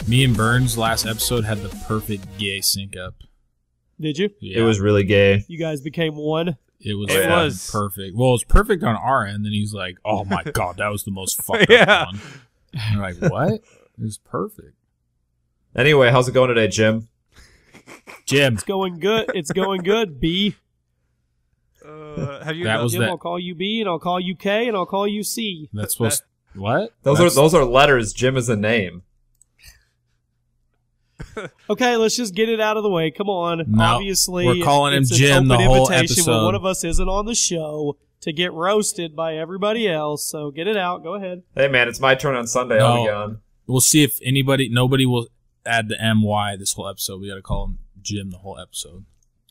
Me and Burns last episode had the perfect gay sync up. Did you? Yeah. It was really gay. You guys became one? It was perfect. Well, it was perfect on our end. Then he's like, "Oh my god, that was the most fucked up one." And we're like, "What? It was perfect." Anyway, how's it going today, Jim? It's going good. It's going good. B. Have you? Jim, I'll call you B, and I'll call you K, and I'll call you C. That's supposed. What? Those are letters. Jim is a name. Okay, let's just get it out of the way. Come on. No, obviously, we're calling him it's Jim the whole invitation episode. when one of us isn't on the show to get roasted by everybody else. So get it out. Go ahead. Hey man, it's my turn on Sunday. No. I'll be gone. We'll see if nobody will add the MY this whole episode. We got to call him Jim the whole episode.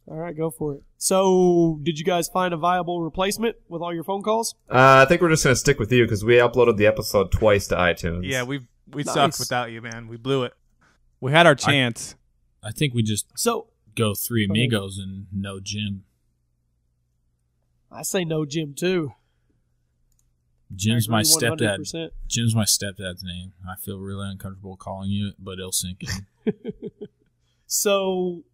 All right, go for it. So, did you guys find a viable replacement with all your phone calls? I think we're just gonna stick with you because we uploaded the episode twice to iTunes. Yeah, we Nice. sucked without you, man. We blew it. We had our chance. I think we just go Three Amigos and no Jim. I say no Jim, too. Jim's my 100%. stepdad. Jim's my stepdad's name. I feel really uncomfortable calling you it, but it'll sink in. So,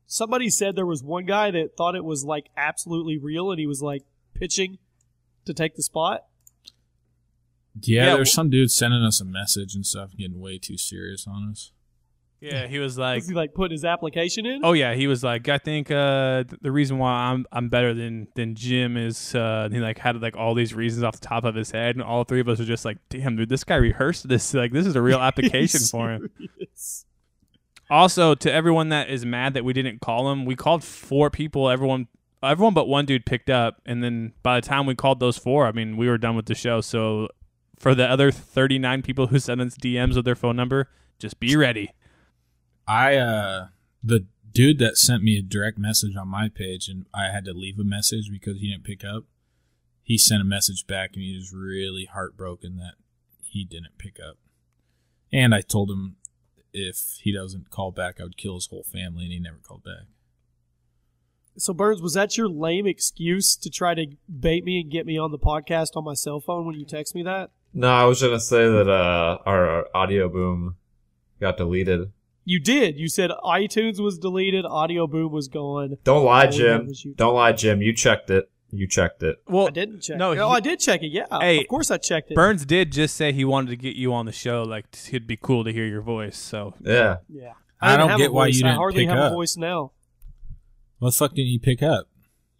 somebody said there was one guy that thought it was, like, absolutely real, and he was, like, pitching to take the spot. Yeah, there's some dude sending us a message and stuff, getting way too serious on us. Yeah, he was like, Was he, like, putting his application in? oh yeah, he was like, I think the reason why I'm better than Jim is he like had like all these reasons off the top of his head, and all three of us were just like, damn, dude, this guy rehearsed this. Like, this is a real application for him. Also, to everyone that is mad that we didn't call him, we called 4 people. Everyone but one dude picked up, and then by the time we called those 4, I mean, we were done with the show. So for the other 39 people who sent us DMs with their phone number, just be ready. The dude that sent me a direct message on my page and I had to leave a message because he didn't pick up, he sent a message back and he was really heartbroken that he didn't pick up. And I told him if he doesn't call back, I would kill his whole family, and he never called back. So, Burns, was that your lame excuse to try to bait me and get me on the podcast on my cell phone when you text me that? No, I was gonna say that our audio boom got deleted. You did. You said iTunes was deleted, Audio Boom was gone. Don't lie, All we Jim. had was YouTube. Don't lie, Jim. You checked it. Well, I didn't check no, it. Oh, I did check it, yeah. Hey, of course I checked it. Burns did just say he wanted to get you on the show. Like, it'd be cool to hear your voice. So Yeah. Yeah. I don't have get a why voice. you didn't I hardly pick have up. a voice now. What the fuck didn't you pick up?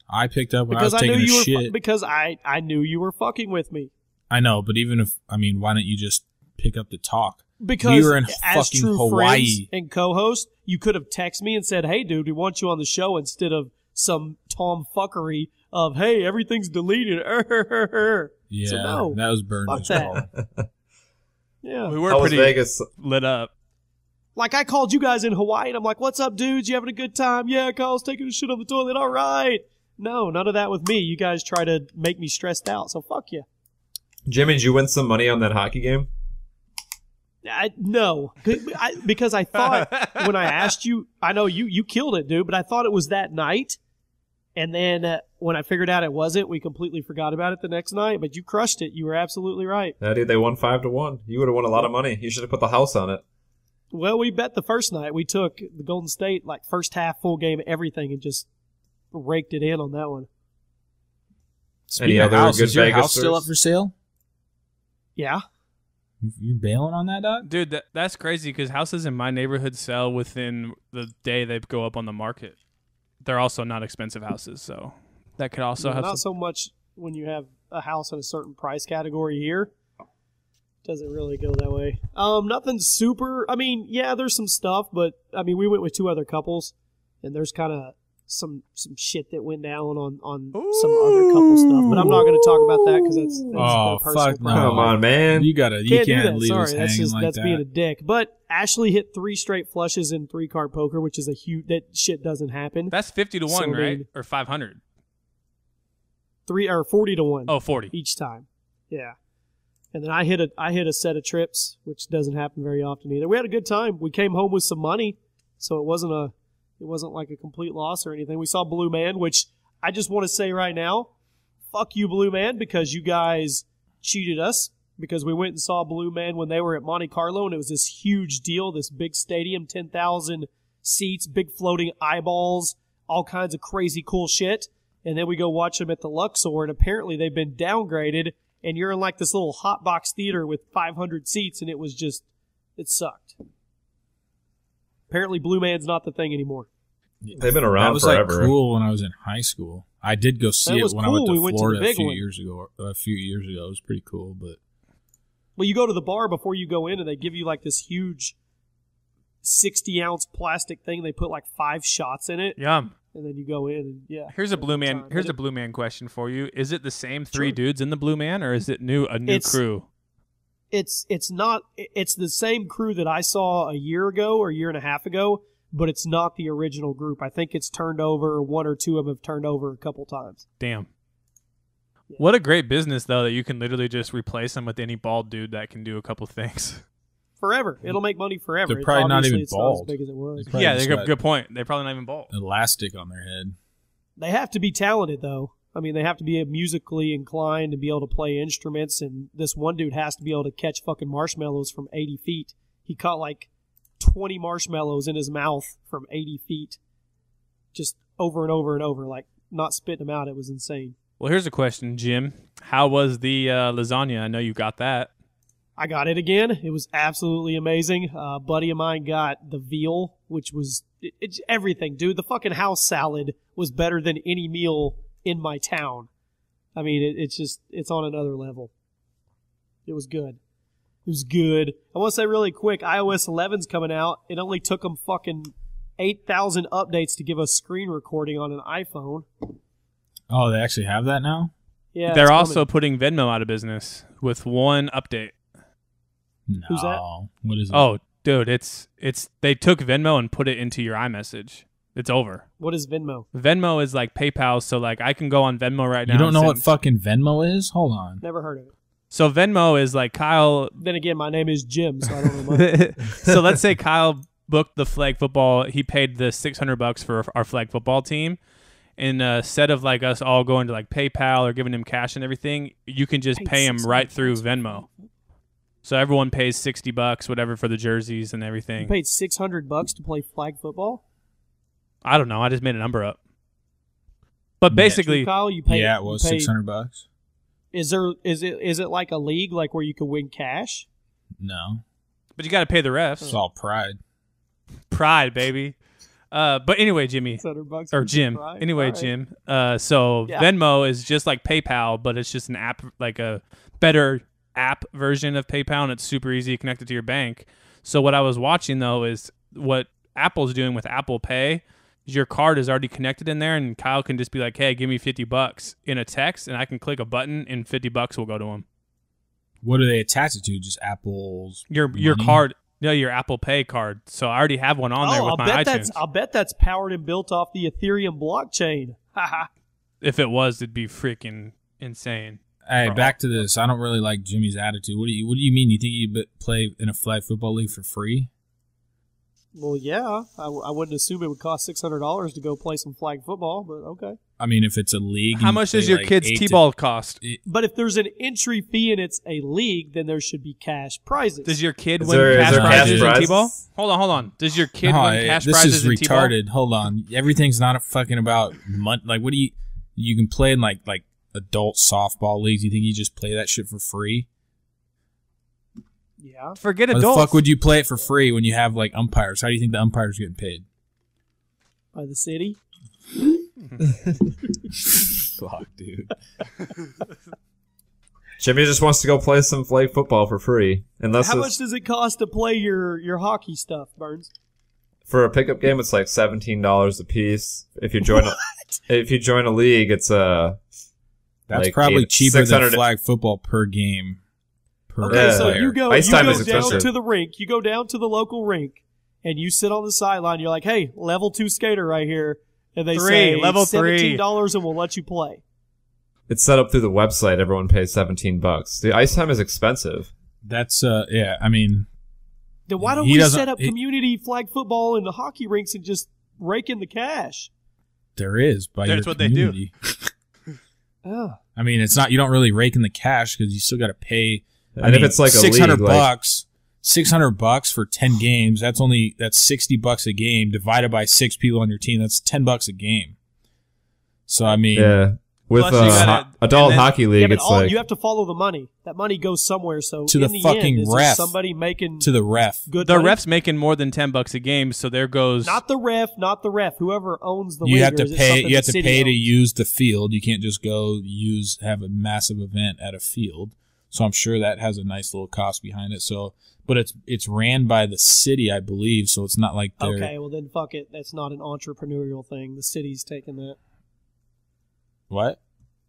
I picked up when Because I was I knew taking a you were shit. because I knew you were fucking with me. I know, but even if, why don't you just pick up the talk? Because we were in as fucking true Hawaii. friends and co-host, you could have texted me and said, "Hey, dude, we want you on the show," instead of some tomfuckery of, "Hey, everything's deleted." Yeah, So, no. that was Burns' Fuck that. call. Yeah. we were How was pretty Vegas? lit up. Like, I called you guys in Hawaii, and I'm like, "What's up, dudes? You having a good time?" "Yeah, Kyle's taking a shit on the toilet." "All right." No, none of that with me. You guys try to make me stressed out, so fuck you. Jimmy, did you win some money on that hockey game? No, because I thought when I asked you, I know you killed it, dude, but I thought it was that night. And then when I figured out it wasn't, we completely forgot about it the next night. But you crushed it. You were absolutely right. Yeah, dude, they won 5-1. You would have won a lot of money. You should have put the house on it. Well, we bet the first night. We took the Golden State, like, first half, full game, everything, and just raked it in on that one. Speaking Any of other house, good is your Vegas house still stories? up for sale? Yeah. You're bailing on that, dog? Dude, that's crazy because houses in my neighborhood sell within the day they go up on the market. They're also not expensive houses, so that could also have not so much when you have a house in a certain price category here. Doesn't really go that way. Nothing super. I mean, yeah, there's some stuff, but I mean, we went with 2 other couples, and there's kind of some shit that went down on some other couple stuff. But I'm not going to talk about that because that's Oh, personal fuck no. problem. Come on, man. You Can't can't do that. leave Sorry, us that's hanging just like that's that. being a dick. But Ashley hit 3 straight flushes in 3-card poker, which is a huge. That shit doesn't happen. That's 50 to 1, So, right? dude, Or 500? 40 to 1. Oh, 40. Each time. Yeah. And then I hit a set of trips, which doesn't happen very often either. We had a good time. We came home with some money, so it wasn't like a complete loss or anything. We saw Blue Man, which I just want to say right now, fuck you, Blue Man, because you guys cheated us because we went and saw Blue Man when they were at Monte Carlo, and it was this huge deal, this big stadium, 10,000 seats, big floating eyeballs, all kinds of crazy cool shit. And then we go watch them at the Luxor, and apparently they've been downgraded, and you're in like this little hot box theater with 500 seats, and it sucked. Apparently Blue Man's not the thing anymore. They've been around That was forever. like cool when I was in high school. I did go see it when I went cool. to We went to the Florida big a few one. years ago. It was pretty cool, but Well, you go to the bar before you go in, and they give you like this huge 60-ounce plastic thing. They put like 5 shots in it, Yum. and then you go in. And yeah, Here's a Blue Man. Here's a Blue Man question for you. Is it the same 3 dudes in the Blue Man, or is it a new crew? It's not. It's the same crew that I saw a year ago or a year and a half ago, but it's not the original group. I think it's turned over. 1 or 2 of them have turned over a couple times. Damn. What a great business, though, that you can literally just replace them with any bald dude that can do a couple things. Forever. It'll make money forever. They're probably not Obviously, even it's bald. not as big as it was. Probably Yeah, just they got good point. They're probably not even bald. elastic on their head. They have to be talented, though. I mean, they have to be musically inclined and be able to play instruments, and this one dude has to be able to catch fucking marshmallows from 80 feet. He caught like 20 marshmallows in his mouth from 80 feet, just over and over and over, like not spitting them out. It was insane. Well, here's a question, Jim. How was the lasagna? I know you got that. I got it again. It was absolutely amazing. A buddy of mine got the veal, which was it's everything, dude. The fucking house salad was better than any meal in my town. I mean, it's on another level. It was good. It was good. I want to say really quick, iOS 11's coming out. It only took them fucking 8,000 updates to give us screen recording on an iPhone. Oh, they actually have that now? Yeah, They're it's also coming. putting Venmo out of business with 1 update. No. Who's that? What is it? Oh, dude, it's they took Venmo and put it into your iMessage. It's over. What is Venmo? Venmo is like PayPal, so like I can go on Venmo right now. You don't and know what send- fucking Venmo is? Hold on. Never heard of it. So Venmo is like Kyle. Then again, my name is Jim, so I don't know much. So let's say Kyle booked the flag football. He paid the $600 for our flag football team. And instead of like us all going to like PayPal or giving him cash and everything, you can just Paid pay him right through $600. Venmo. So everyone pays $60, whatever, for the jerseys and everything. You paid $600 to play flag football? I don't know. I just made a number up. But basically, Kyle, you paid. Yeah, it was you paid- $600. Is it like a league like where you can win cash? No. but you got to pay the refs. It's all pride. Pride, baby. But anyway, Jimmy. $600 Or for Jim. pride? Anyway, All right. Jim. So Yeah. Venmo is just like PayPal, but it's just an app, like a better app version of PayPal, and it's super easy to connect it to your bank. So what I was watching, though, is what Apple's doing with Apple Pay. Your card is already connected in there, and Kyle can just be like, hey, give me $50 in a text, and I can click a button, and $50 will go to him. What do they attach it to? Just Apple's Your money? card. No, your Apple Pay card. So I already have one on there with my iTunes. I'll bet that's powered and built off the Ethereum blockchain. Haha. If it was, it'd be freaking insane. Hey, Bro. back to this. I don't really like Jimmy's attitude. What do you mean? You think you play in a flag football league for free? Well, yeah, I wouldn't assume it would cost $600 to go play some flag football, but okay. I mean, if it's a league, How and much you does play your like kid's 8 to- T-ball cost? But if there's an entry fee and it's a league, then there should be cash prizes. Does your kid Is win there- is cash there cash prizes in prizes? T-ball? Hold on. Does your kid No, win cash this prizes is in T-ball? retarded. Hold on. Everything's not a fucking about money. Like, what do you can play in like adult softball leagues? You think you just play that shit for free? Yeah. Forget Why the adults. fuck would you play it for free when you have like umpires? How do you think the umpires are getting paid? By the city. Fuck, dude. Jimmy just wants to go play some flag football for free. Unless How it's, much does it cost to play your hockey stuff, Burns? for a pickup game, it's like $17 a piece. If you join a league, it's That's like probably cheaper than 600 flag football per game. Per Okay, Yeah. so player. you go Ice time is down expensive. to the rink. You go down to the local rink, and you sit on the sideline. You're like, "Hey, level 2 skater right here," and they say level three. $17 and we'll let you play. it's set up through the website. Everyone pays $17. The ice time is expensive. That's yeah. I mean, Then why don't He we doesn't- set up he- community flag football in the hockey rinks and just rake in the cash? there is by That's your what they do. community. Oh. I mean, it's not, you don't really rake in the cash because you still got to pay. And if it's like a league, 600 like, bucks, $600 for 10 games, that's $60 a game divided by 6 people on your team. That's $10 a game. So, I mean, yeah. With Plus you gotta- adult and then- hockey league, Yeah, but it's like you have to follow the money. That money goes somewhere. So To the in the fucking end, is there ref. somebody making to the ref. good The money? ref's making more than $10 a game, so there goes. Not the ref. Whoever owns the You league. have to or is it pay. something You have the to city pay to owns? use the field. You can't just go have a massive event at a field. So I'm sure that has a nice little cost behind it. So, but it's ran by the city, I believe. So it's not like they're Okay, well then fuck it. That's not an entrepreneurial thing. The city's taking that. what?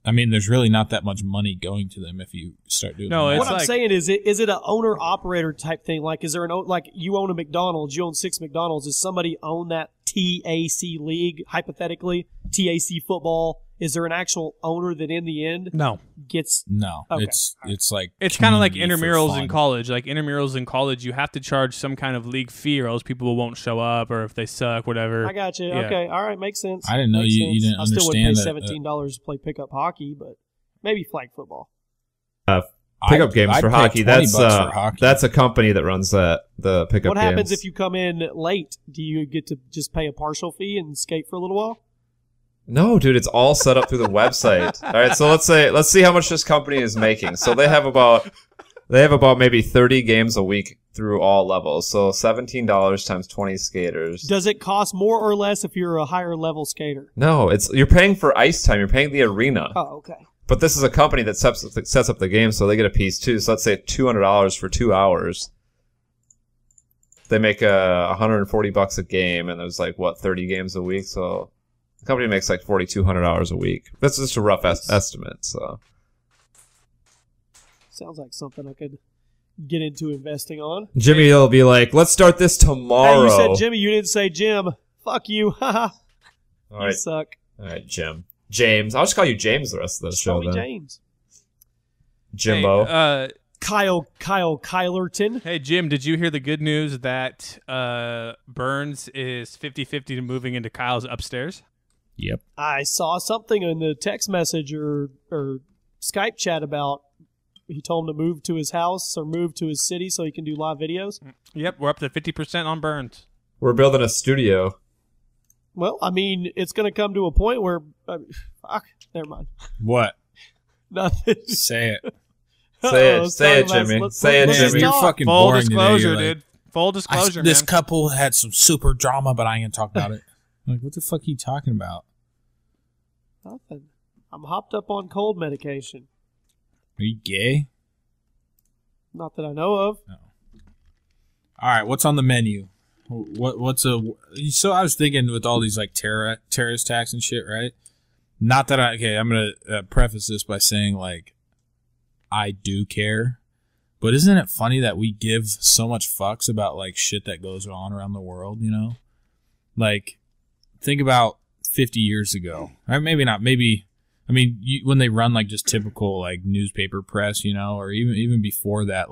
I mean, there's really not that much money going to them if you start doing. No, that. it's What I'm like- saying is it an owner operator type thing? Like, is there like you own a McDonald's, you own 6 McDonald's? Does somebody own that TAC league? Hypothetically, TAC football. Is there an actual owner that in the end No. gets? No, Okay. it's like It's kind of like community for intramurals fun. in college. Like intramurals in college, you have to charge some kind of league fee, or else people won't show up, or if they suck, whatever. I got you. Yeah. Okay, all right, makes sense. I didn't know Makes you sense. didn't I still would pay understand that, $17 to play pickup hockey, but maybe flag football. pickup games I'd for pay hockey. $20 for hockey. That's a company that runs that the pickup What happens games. if you come in late? Do you get to just pay a partial fee and skate for a little while? No, dude, it's all set up through the website. All right, so let's see how much this company is making. So they have about maybe 30 games a week through all levels. So $17 times 20 skaters. Does it cost more or less if you're a higher level skater? No, you're paying for ice time. You're paying the arena. Oh, okay. But this is a company that sets up the game, so they get a piece too. So let's say $200 for 2 hours. They make $140 a game, and there's 30 games a week. So the company makes $4,200 a week. That's just a rough estimate. So Sounds like something I could get into investing on. Jimmy will be like, "Let's start this tomorrow." Hey, you said Jimmy. You didn't say Jim. Fuck you. Haha. All You right, suck. all right, James. I'll just call you James the rest of the Just show call me then. James. Jimbo. Hey, Kylerton. hey, Jim, did you hear the good news that Burns is 50-50 to moving into Kyle's upstairs? Yep. I saw something in the text message or Skype chat about he told him to move to his house or move to his city so he can do live videos. Yep, we're up to 50% on Burns. We're building a studio. Well, I mean, it's going to come to a point where fuck, never mind. What? Nothing. Say it. Say Uh-oh, it, say it, sorry, Les. Jimmy. Let's Say it, Man, Jimmy. you're talk. fucking Full boring disclosure, today. You're like, dude. Full disclosure, this man. couple had some super drama, but I ain't gonna talk about it. I'm like, what the fuck are you talking about? Nothing. I'm hopped up on cold medication. Are you gay? Not that I know of. All right, what's on the menu? So I was thinking with all these terrorist attacks and shit, right? Not that I'm gonna preface this by saying I do care, but isn't it funny that we give so much fucks about shit that goes on around the world? You know, think about 50 years ago, or maybe not. Maybe I mean when they run just typical newspaper press, you know, or even before that,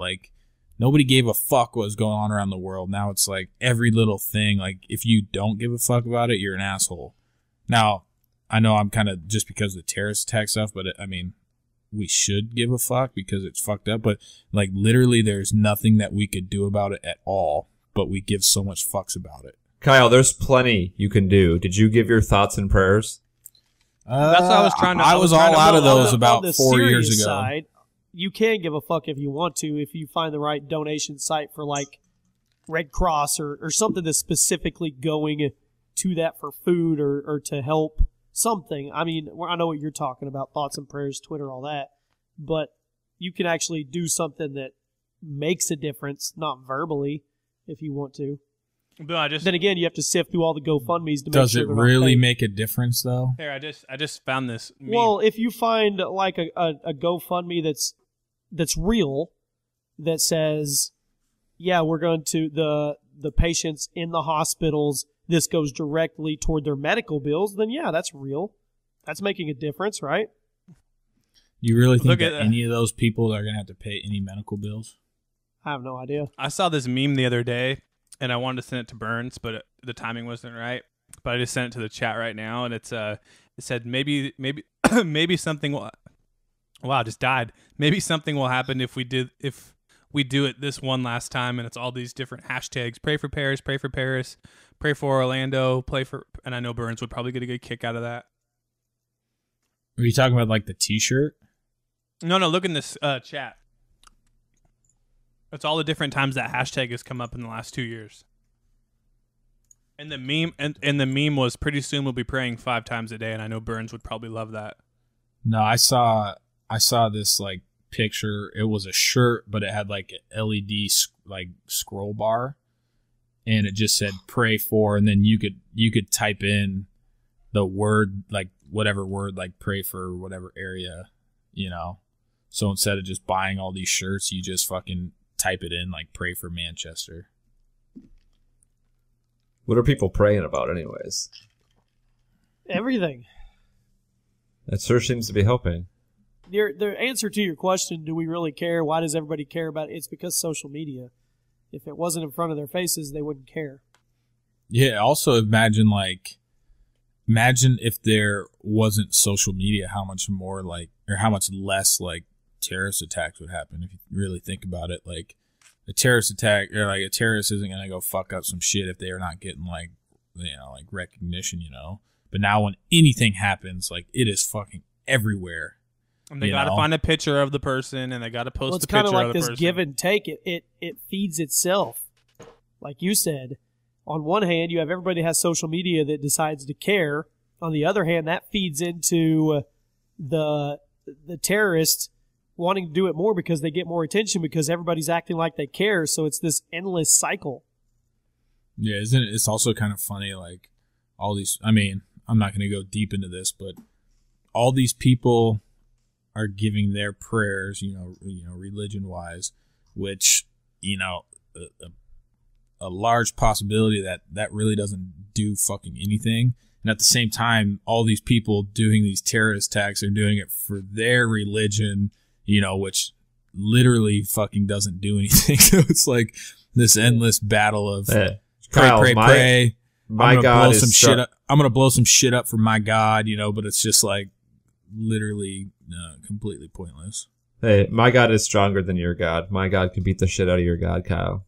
nobody gave a fuck what was going on around the world. Now it's every little thing. If you don't give a fuck about it, you're an asshole. Now, I know I'm kind of just because of the terrorist attack stuff, but I mean, we should give a fuck because it's fucked up. But literally, there's nothing that we could do about it at all. But we give so much fucks about it. Kyle, there's plenty you can do. Did you give your thoughts and prayers? That's what I was trying to. I was all out of those On about the 4 years serious ago. Side, you can give a fuck if you want to, if you find the right donation site for Red Cross or something that's specifically going to that for food or to help something. I mean, I know what you're talking about, thoughts and prayers, Twitter, all that, but you can actually do something that makes a difference, not verbally, if you want to. But Then again, you have to sift through all the GoFundMe's to make Does sure it they're not really fake. make a difference, though? here, I just found this meme. Well, if you find a GoFundMe that's real, that says, yeah, we're going to the patients in the hospitals, this goes directly toward their medical bills, then yeah, that's real. That's making a difference, right? You really think Look at that that. any of those people are going to have to pay any medical bills? I have no idea. I saw this meme the other day, and I wanted to send it to Burns, but the timing wasn't right. But I just sent it to the chat right now, and it said maybe maybe something will. Wow, just died. Maybe something will happen if we do it this one last time, and it's all these different hashtags. Pray for Paris, pray for Paris, pray for Orlando, and I know Burns would probably get a good kick out of that. Are you talking about like the T-shirt? No, look in this chat. It's all the different times that hashtag has come up in the last 2 years. And the meme and the meme was pretty soon we'll be praying 5 times a day, and I know Burns would probably love that. No, I saw this like picture. It was a shirt, but it had like an LED like scroll bar, and it just said "pray for," and then you could type in the word, like whatever word, like pray for whatever area, you know. So instead of just buying all these shirts, you just fucking type it in, like pray for Manchester. What are people praying about, anyways? Everything. That sure seems to be helping. The answer to your question, do we really care? Why does everybody care about it? It's because social media. If it wasn't in front of their faces, they wouldn't care. Yeah, also imagine if there wasn't social media, how much more or how much less like terrorist attacks would happen if you really think about it. Like a terrorist attack, or like a terrorist isn't going to go fuck up some shit if they are not getting like recognition, you know. But now when anything happens, like it is fucking everywhere. And they got to find a picture of the person, and they got to post the picture of the person. It's kind of like this give and take. It feeds itself. Like you said, on one hand, you have everybody has social media that decides to care. On the other hand, that feeds into the terrorists wanting to do it more because they get more attention because everybody's acting like they care. So it's this endless cycle. Yeah, isn't it? It's also kind of funny, like all these. I mean, I'm not going to go deep into this, but all these people are giving their prayers, you know, religion-wise, which, you know, a large possibility that really doesn't do fucking anything. And at the same time, all these people doing these terrorist attacks are doing it for their religion, you know, which literally fucking doesn't do anything. So it's like this endless battle of pray. My God is I'm gonna blow some shit up for my God, you know, but it's just like literally completely pointless. Hey, my God is stronger than your God. My God can beat the shit out of your God, Kyle.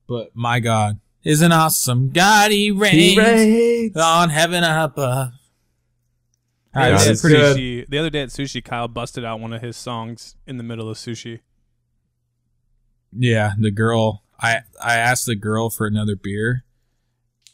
But my God is an awesome God. He reigns on heaven above. The other day at sushi, Kyle busted out one of his songs in the middle of sushi. Yeah, the girl. I asked the girl for another beer,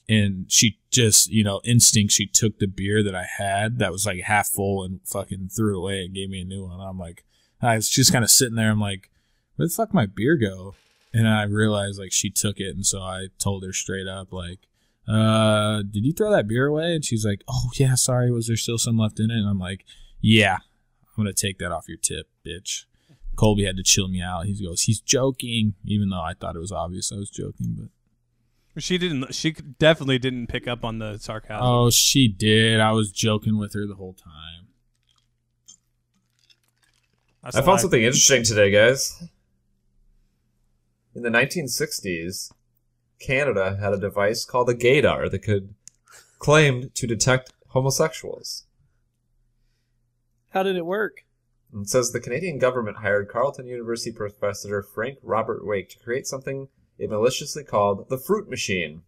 and she just, you know, instinct, she took the beer that I had that was like half full and fucking threw it away and gave me a new one. I'm like, I was just kind of sitting there. I'm like, where the fuck my beer go? And I realized like she took it, and so I told her straight up like, did you throw that beer away? And she's like, oh yeah, sorry, was there still some left in it? And I'm like, yeah, I'm gonna take that off your tip, bitch. Colby had to chill me out. He goes, he's joking, even though I thought it was obvious I was joking. But she definitely didn't pick up on the sarcasm. Oh, she did. I was joking with her the whole time. I found something interesting today, guys. In the 1960s, Canada had a device called a gaydar that could claim to detect homosexuals. How did it work? It says the Canadian government hired Carleton University professor Frank Robert Wake to create something it maliciously called the fruit machine.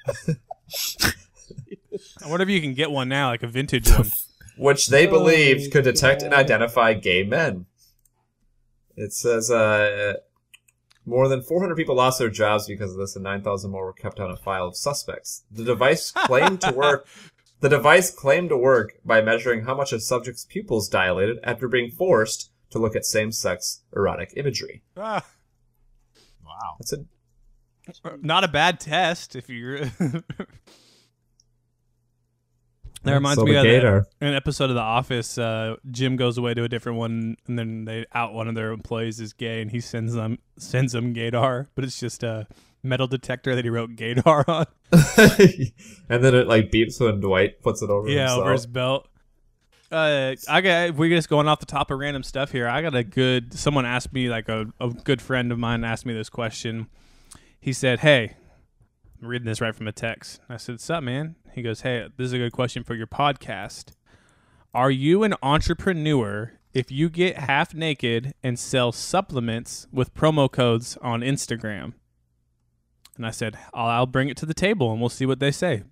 I wonder if you can get one now, like a vintage one. Which they believed could detect and identify gay men. It says more than 400 people lost their jobs because of this, and 9,000 more were kept on a file of suspects. The device claimed to work. The device claimed to work by measuring how much a subject's pupils dilated after being forced to look at same-sex erotic imagery. Wow, that's not a bad test if you're. That reminds me of an episode of The Office. Jim goes away to a different one, and then they out one of their employees is gay, and he sends them gaydar, but it's just a metal detector that he wrote gaydar on. And then it like beeps when Dwight puts it over himself. Over his belt. We're just going off the top of random stuff here. I got someone asked me, like a good friend of mine asked me this question. He said, hey, I'm reading this right from a text. I said, what's up, man? He goes, hey, this is a good question for your podcast. Are you an entrepreneur if you get half naked and sell supplements with promo codes on Instagram? And I said, I'll bring it to the table and we'll see what they say.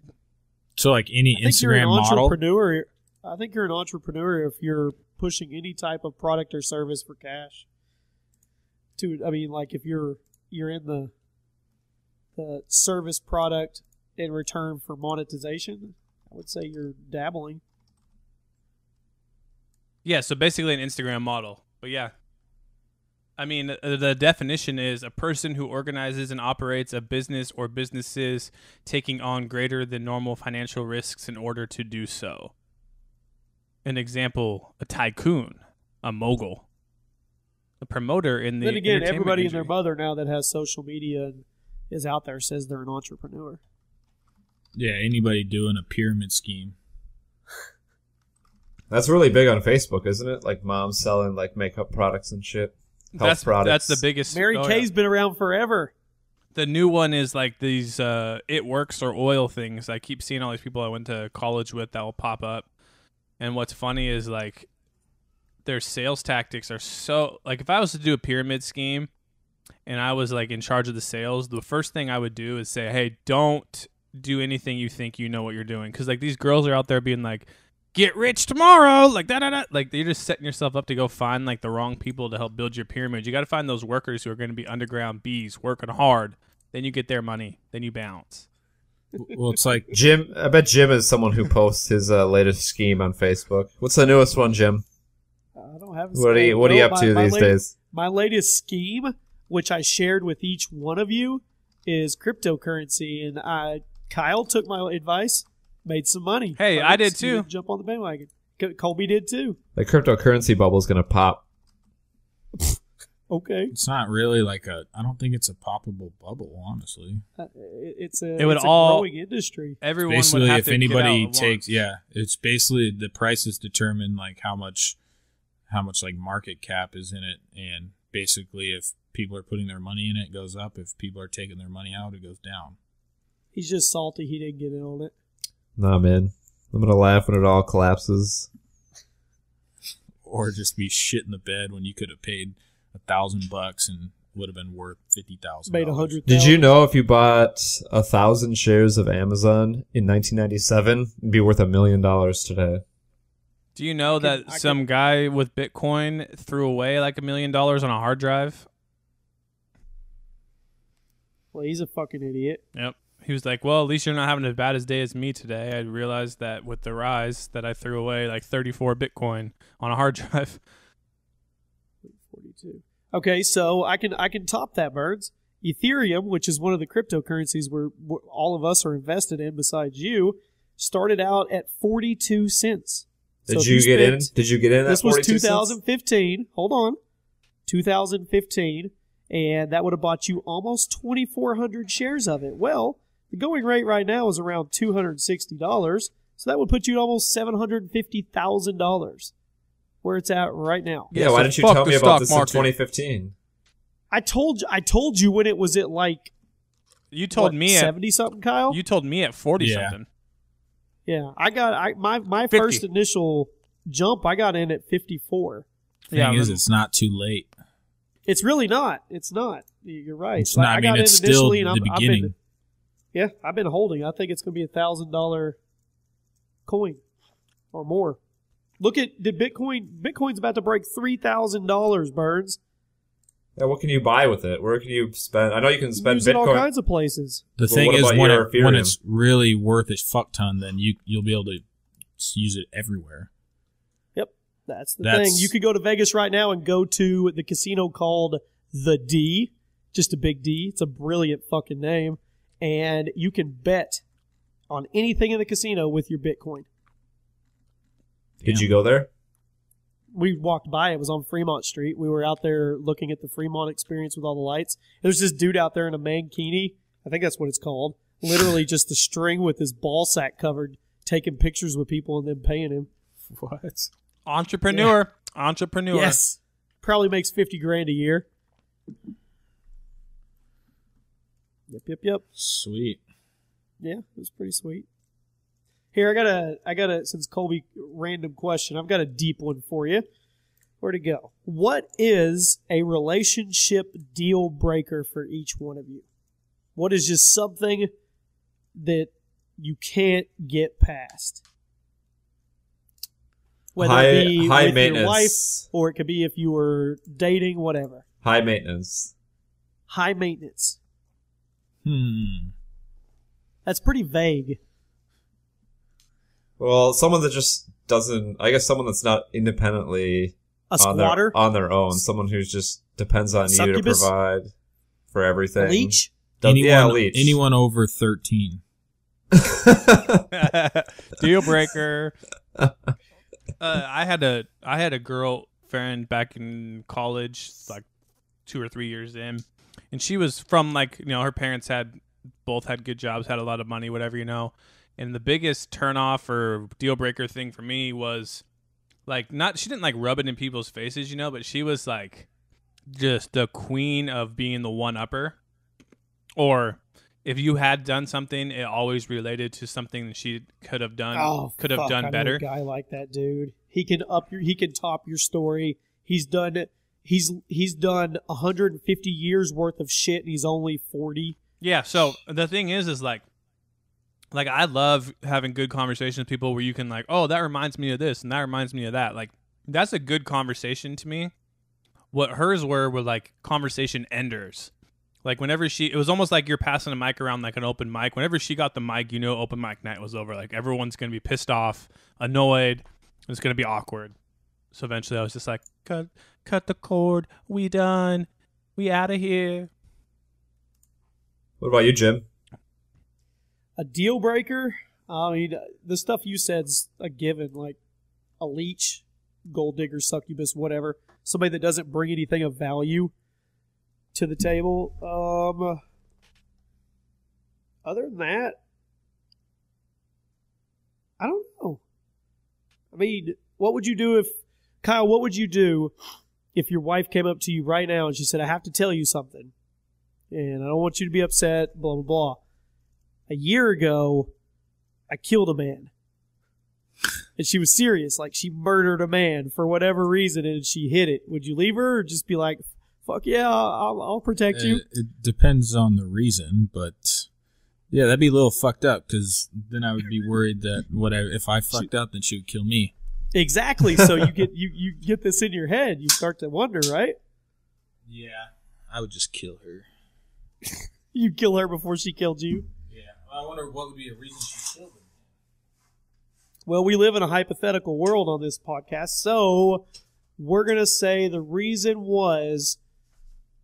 So like any I think you're an Instagram model. entrepreneur. I think you're an entrepreneur if you're pushing any type of product or service for cash. Like if you're in the service product in return for monetization, I would say you're dabbling. Yeah, so basically an Instagram model. But yeah. I mean, the definition is a person who organizes and operates a business or businesses taking on greater than normal financial risks in order to do so. An example, a tycoon, a mogul, a promoter in the Then again, entertainment everybody industry. and their mother now that has social media and is out there says they're an entrepreneur. Yeah, anybody doing a pyramid scheme. That's really big on Facebook, isn't it? Like moms selling like makeup products and shit. Health products. That's the biggest. Mary Kay's been around forever. The new one is like these It Works or oil things. I keep seeing all these people I went to college with that will pop up. And what's funny is like their sales tactics are so like if I was to do a pyramid scheme and I was like in charge of the sales, the first thing I would do is say, hey, don't do anything you think you know what you're doing. Because like these girls are out there being like, get rich tomorrow, like da. Like you're just setting yourself up to go find like the wrong people to help build your pyramid. You got to find those workers who are going to be underground bees working hard. Then you get their money. Then you bounce. Well, it's like Jim. I bet Jim is someone who posts his latest scheme on Facebook. What's the newest one, Jim? I don't have. What are you up to these days? My latest scheme, which I shared with each one of you, is cryptocurrency, and Kyle took my advice, made some money. Hey, I did too. Jump on the bandwagon. Colby did too. The cryptocurrency bubble is gonna pop. Okay. it's not really like I don't think it's a poppable bubble, honestly. It's a growing industry. Everyone Basically, would have if to anybody get out at takes, once. it's basically the prices determine like how much like market cap is in it, and basically if people are putting their money in it, it goes up. If people are taking their money out, it goes down. He's just salty he didn't get in on it. Nah, man. I'm gonna laugh when it all collapses. Or just be shit in the bed when you could have paid $1,000 and would have been worth $50,000. Made 100,000. Did you know if you bought 1,000 shares of Amazon in 1997, it'd be worth $1 million today? Do you know that some guy with Bitcoin threw away like $1 million on a hard drive? Well, he's a fucking idiot. Yep. He was like, well, at least you're not having as bad a day as me today. I realized that with the rise that I threw away like 34 Bitcoin on a hard drive. 42. Okay, so I can top that, Birds. Ethereum, which is one of the cryptocurrencies where all of us are invested in besides you, started out at 42 cents. Did you get in? Did you get in? This was 2015. 2015. Hold on. 2015. And that would have bought you almost 2,400 shares of it. Well, the going rate right now is around $260. So that would put you at almost $750,000 where it's at right now. Yeah, why didn't you tell me about this in 2015? I told you when it was at like you told me 70 something, Kyle. You told me at 40 something. Yeah, my 50. first initial jump I got in at 54. Thing is, it's not too late. It's really not. It's not. You're right. It's not. I mean, it's still the beginning. I've been holding. I think it's going to be $1,000 coin or more. Look at Bitcoin. Bitcoin's about to break $3,000. Burns. Yeah, what can you buy with it? Where can you spend? I know you can spend Use it Bitcoin all kinds of places. The thing is, when it's really worth a fuck ton, then you'll be able to use it everywhere. That's the thing. You could go to Vegas right now and go to the casino called The D, just a big D. It's a brilliant fucking name. And you can bet on anything in the casino with your Bitcoin. Did you go there? We walked by. It was on Fremont Street. We were out there looking at the Fremont experience with all the lights. There's this dude out there in a mankini. I think that's what it's called. Literally just a string with his ball sack covered, taking pictures with people and then paying him. What? Entrepreneur. Yes. Probably makes $50,000 a year. Yep. Sweet. Yeah, it was pretty sweet. Here, I gotta, since Colby, random question, I've got a deep one for you. Where'd it go? What is a relationship deal breaker for each one of you? What is just something that you can't get past? Whether it be high with maintenance. your wife, or it could be if you were dating, whatever. High maintenance. High maintenance. That's pretty vague. Well, someone that just doesn't... I guess someone that's not independently A squatter? on their own. Someone who just depends on you to Succubus? provide for everything. A leech? Leech. Anyone over 13. Deal breaker. I had a girlfriend back in college, like 2 or 3 years in, and she was from, like, you know, her parents both had good jobs, had a lot of money, whatever, you know. And the biggest turnoff or deal breaker thing for me was, like, she didn't like rub it in people's faces, you know, but she was like just the queen of being the one upper. Or if you had done something, it always related to something that she could have done, done I better. know a guy like that, dude. He can top your story. He's done 150 years worth of shit, and he's only 40. Yeah. So the thing is like I love having good conversations with people where you can, like, oh, that reminds me of this and that reminds me of that. Like, that's a good conversation to me. What hers were like conversation enders. Like, whenever it was almost like you're passing a mic around like an open mic. Whenever she got the mic, you know, open mic night was over. Like, everyone's going to be pissed off, annoyed. It's going to be awkward. So eventually I was just like, cut the cord. We done. We out of here. What about you, Jim? A deal breaker? I mean, the stuff you said's a given, like a leech, gold digger, succubus, whatever. Somebody that doesn't bring anything of value to the table. Other than that, I don't know. I mean, what would you do if your wife came up to you right now and she said, I have to tell you something, and I don't want you to be upset, blah, blah, blah. A year ago, I killed a man. And she was serious. Like, she murdered a man for whatever reason, and she hid it. Would you leave her or just be like, fuck yeah, I'll protect you? It depends on the reason, but yeah, that'd be a little fucked up, because then I would be worried that if I fucked up, then she would kill me. Exactly. So you get this in your head. You start to wonder, right? Yeah. I would just kill her. You'd kill her before she killed you? I wonder what would be a reason she killed him. Well, we live in a hypothetical world on this podcast, so we're going to say the reason was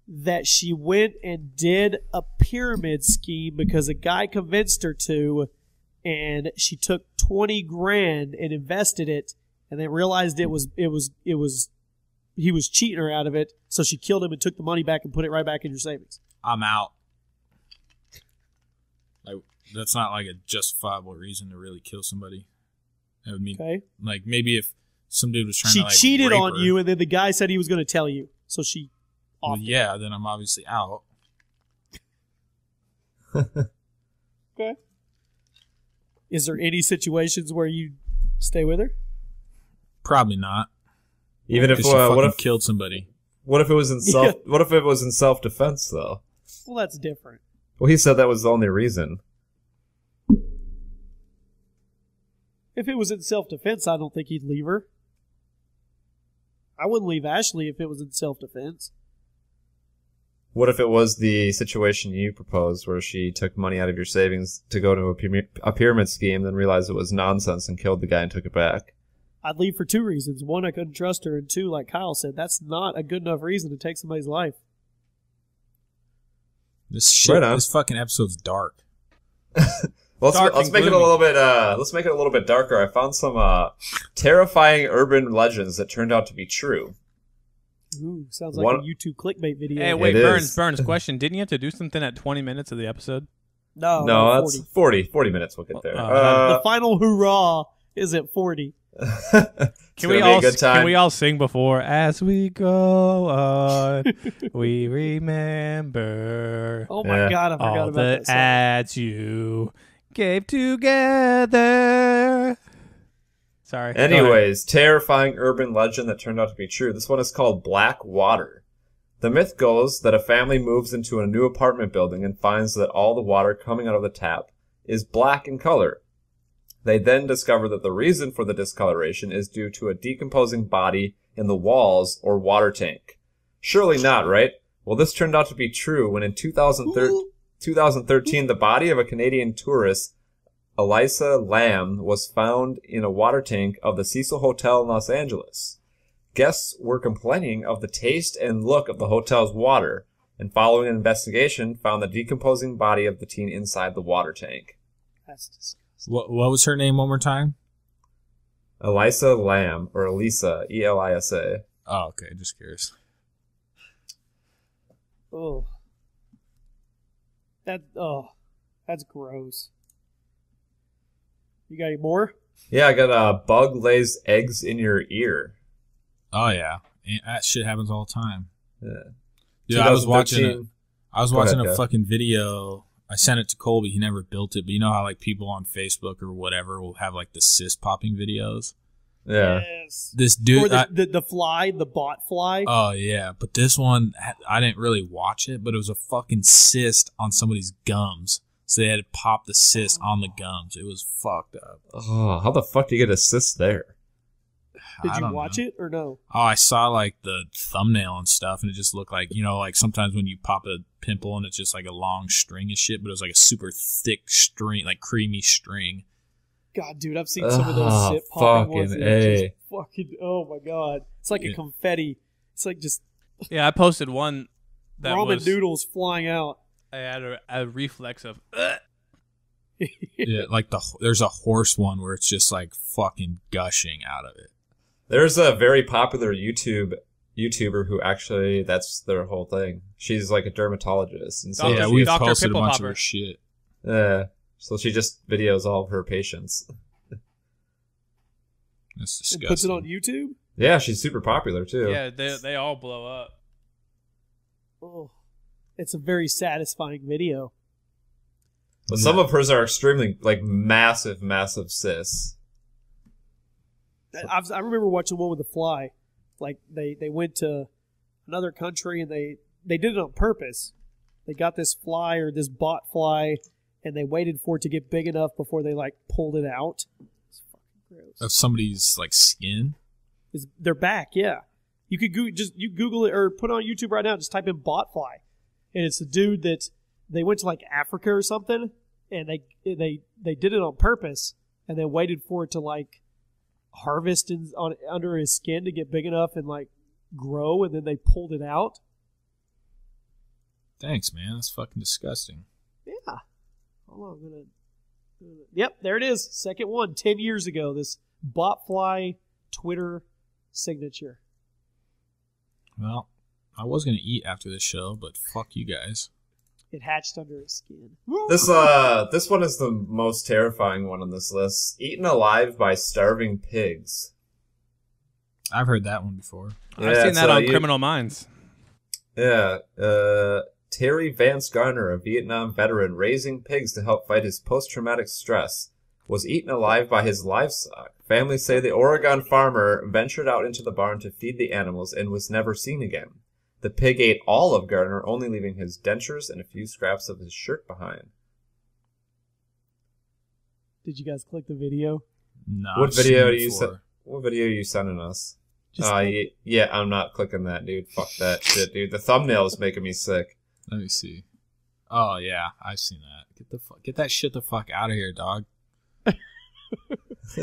that she went and did a pyramid scheme because a guy convinced her to, and she took 20 grand and invested it, and then realized he was cheating her out of it, so she killed him and took the money back and put it right back in your savings. I'm out. That's not like a justifiable reason to really kill somebody. That would mean, like, maybe if some dude was trying to, like, cheated rape on her, you, and then the guy said he was going to tell you, so she. Well, yeah, then I'm obviously out. Okay. Is there any situations where you stay with her? Probably not. Even if what if killed somebody? What if it was in self? What if it was in self-defense though? Well, that's different. Well, he said that was the only reason. If it was in self-defense, I don't think he'd leave her. I wouldn't leave Ashley if it was in self-defense. What if it was the situation you proposed where she took money out of your savings to go to a pyramid scheme, then realized it was nonsense and killed the guy and took it back? I'd leave for 2 reasons. 1, I couldn't trust her, and 2, like Kyle said, that's not a good enough reason to take somebody's life. This fucking episode's dark. Let's make it a little bit. Let's make it a little bit darker. I found some terrifying urban legends that turned out to be true. Ooh, sounds like a YouTube clickbait video. Hey, wait, Burns, question. Didn't you have to do something at 20 minutes of the episode? No, that's 40 minutes. We'll get there. The final hoorah is at 40. Can we all sing before? As we go on, we remember. Oh my God, I forgot about that song. Ads you came together. Sorry. Anyways, terrifying urban legend that turned out to be true. This one is called Black Water. The myth goes that a family moves into a new apartment building and finds that all the water coming out of the tap is black in color. They then discover that the reason for the discoloration is due to a decomposing body in the walls or water tank. Surely not, right? Well, this turned out to be true when in 2013, the body of a Canadian tourist, Elisa Lam, was found in a water tank of the Cecil Hotel in Los Angeles. Guests were complaining of the taste and look of the hotel's water, and following an investigation, found the decomposing body of the teen inside the water tank. That's disgusting. What was her name one more time? Elisa Lam, or Elisa, E-L-I-S-A. Oh, okay. Just curious. Oh. That's gross. You got any more? Yeah, I got a bug lays eggs in your ear. Oh, yeah. That shit happens all the time. Yeah. Dude, I was watching ahead, a fucking video. I sent it to Colby. He never built it, but you know how like people on Facebook or whatever will have like the cyst popping videos? Yeah. Yes. This dude, or the fly, the bot fly. oh yeah, but this one I didn't really watch it, but it was a fucking cyst on somebody's gums. So they had to pop the cyst on the gums. It was fucked up. Oh, how the fuck do you get a cyst there? Did I you don't watch know. it or no? Oh, I saw like the thumbnail and stuff, and it just looked like, you know, like sometimes when you pop a pimple and it's just like a long string of shit, but it was like a super thick string, like creamy string. God, dude, I've seen some of those zip popping ones. Fucking and it's A. just fucking, oh my god, it's like a confetti. It's like just Yeah, I posted one that ramen was noodles flying out. I had a reflex of Yeah, like there's a horse one where it's just like fucking gushing out of it. There's a very popular YouTuber who actually, that's their whole thing. She's like a dermatologist. And so Dr. Yeah, Dr. we've Dr. posted a Pimple bunch Popper. of her shit. so she just videos all of her patients. That's And disgusting. puts it on YouTube. Yeah, she's super popular too. yeah, they all blow up. Oh, it's a very satisfying video. But some of hers are extremely, like, massive cysts. I remember watching one with the fly. Like they went to another country and they did it on purpose. They got this fly or this bot fly, and they waited for it to get big enough before they like pulled it out. It's fucking gross. Of somebody's like skin. They're back, yeah. You could Google it or put it on YouTube right now. Just type in bot fly, and it's a dude that they went to like Africa or something, and they did it on purpose, and they waited for it to like harvest under his skin to get big enough and like grow, and then they pulled it out. Thanks, man. That's fucking disgusting. Yeah. Hold on, I'm gonna. Yep, there it is. Second one, 10 years ago. This botfly Twitter signature. Well, I was gonna eat after this show, but fuck you guys. It hatched under his skin. This one is the most terrifying one on this list. Eaten alive by starving pigs. I've heard that one before. I've seen that on Criminal Minds. Yeah. Terry Vance Garner, a Vietnam veteran raising pigs to help fight his post-traumatic stress, was eaten alive by his livestock. Families say the Oregon farmer ventured out into the barn to feed the animals and was never seen again. The pig ate all of Garner, only leaving his dentures and a few scraps of his shirt behind. Did you guys click the video? No. What I've seen video it are you before. What video are you sending us? Just Yeah, I'm not clicking that, dude. Fuck that shit, dude. The thumbnail is making me sick. Let me see. Oh yeah, I've seen that. Get that shit the fuck out of here, dog.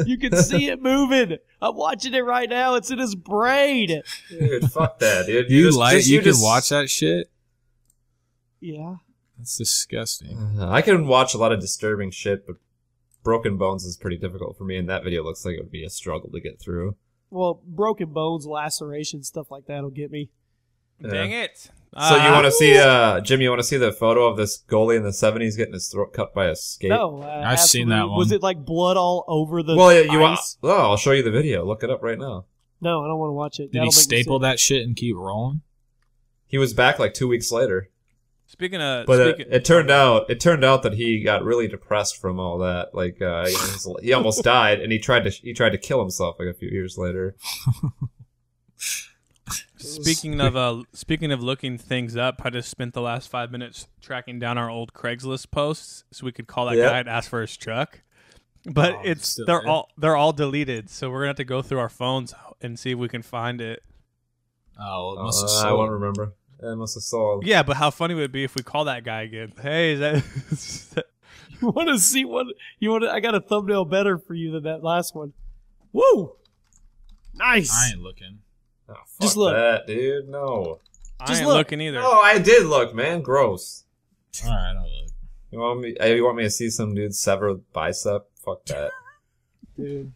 You can see it moving. I'm watching it right now. It's in his brain. Dude, fuck that, dude. You just can watch that shit? Yeah. That's disgusting. I can watch a lot of disturbing shit, but Broken Bones is pretty difficult for me, and that video looks like it would be a struggle to get through. Well, broken bones, lacerations, stuff like that will get me. Yeah. Dang it. So you want to see, Jim, you want to see the photo of this goalie in the 70s getting his throat cut by a skate? No, I've seen that one. Was it like blood all over the Well, yeah, you want? ice? Oh, I'll show you the video. Look it up right now. No, I don't want to watch it. Did he staple that shit and keep rolling? He was back like 2 weeks later. But it turned out that he got really depressed from all that. Like he almost died, and he tried to kill himself like a few years later. Speaking of looking things up, I just spent the last 5 minutes tracking down our old Craigslist posts so we could call that guy and ask for his truck. But they're all deleted, so we're gonna have to go through our phones and see if we can find it. Oh, it must have sold. I won't remember. It must have sold. Yeah, but how funny would it be if we call that guy again? Hey, is that You want to see what you want? I got a thumbnail better for you than that last one. Woo! Nice. I ain't looking. Oh, fuck Just look. that, dude. No. I ain't looking either. No, I did look, man. Gross. All right, I'll look. You want me to see some dude sever bicep? Fuck that. Dude.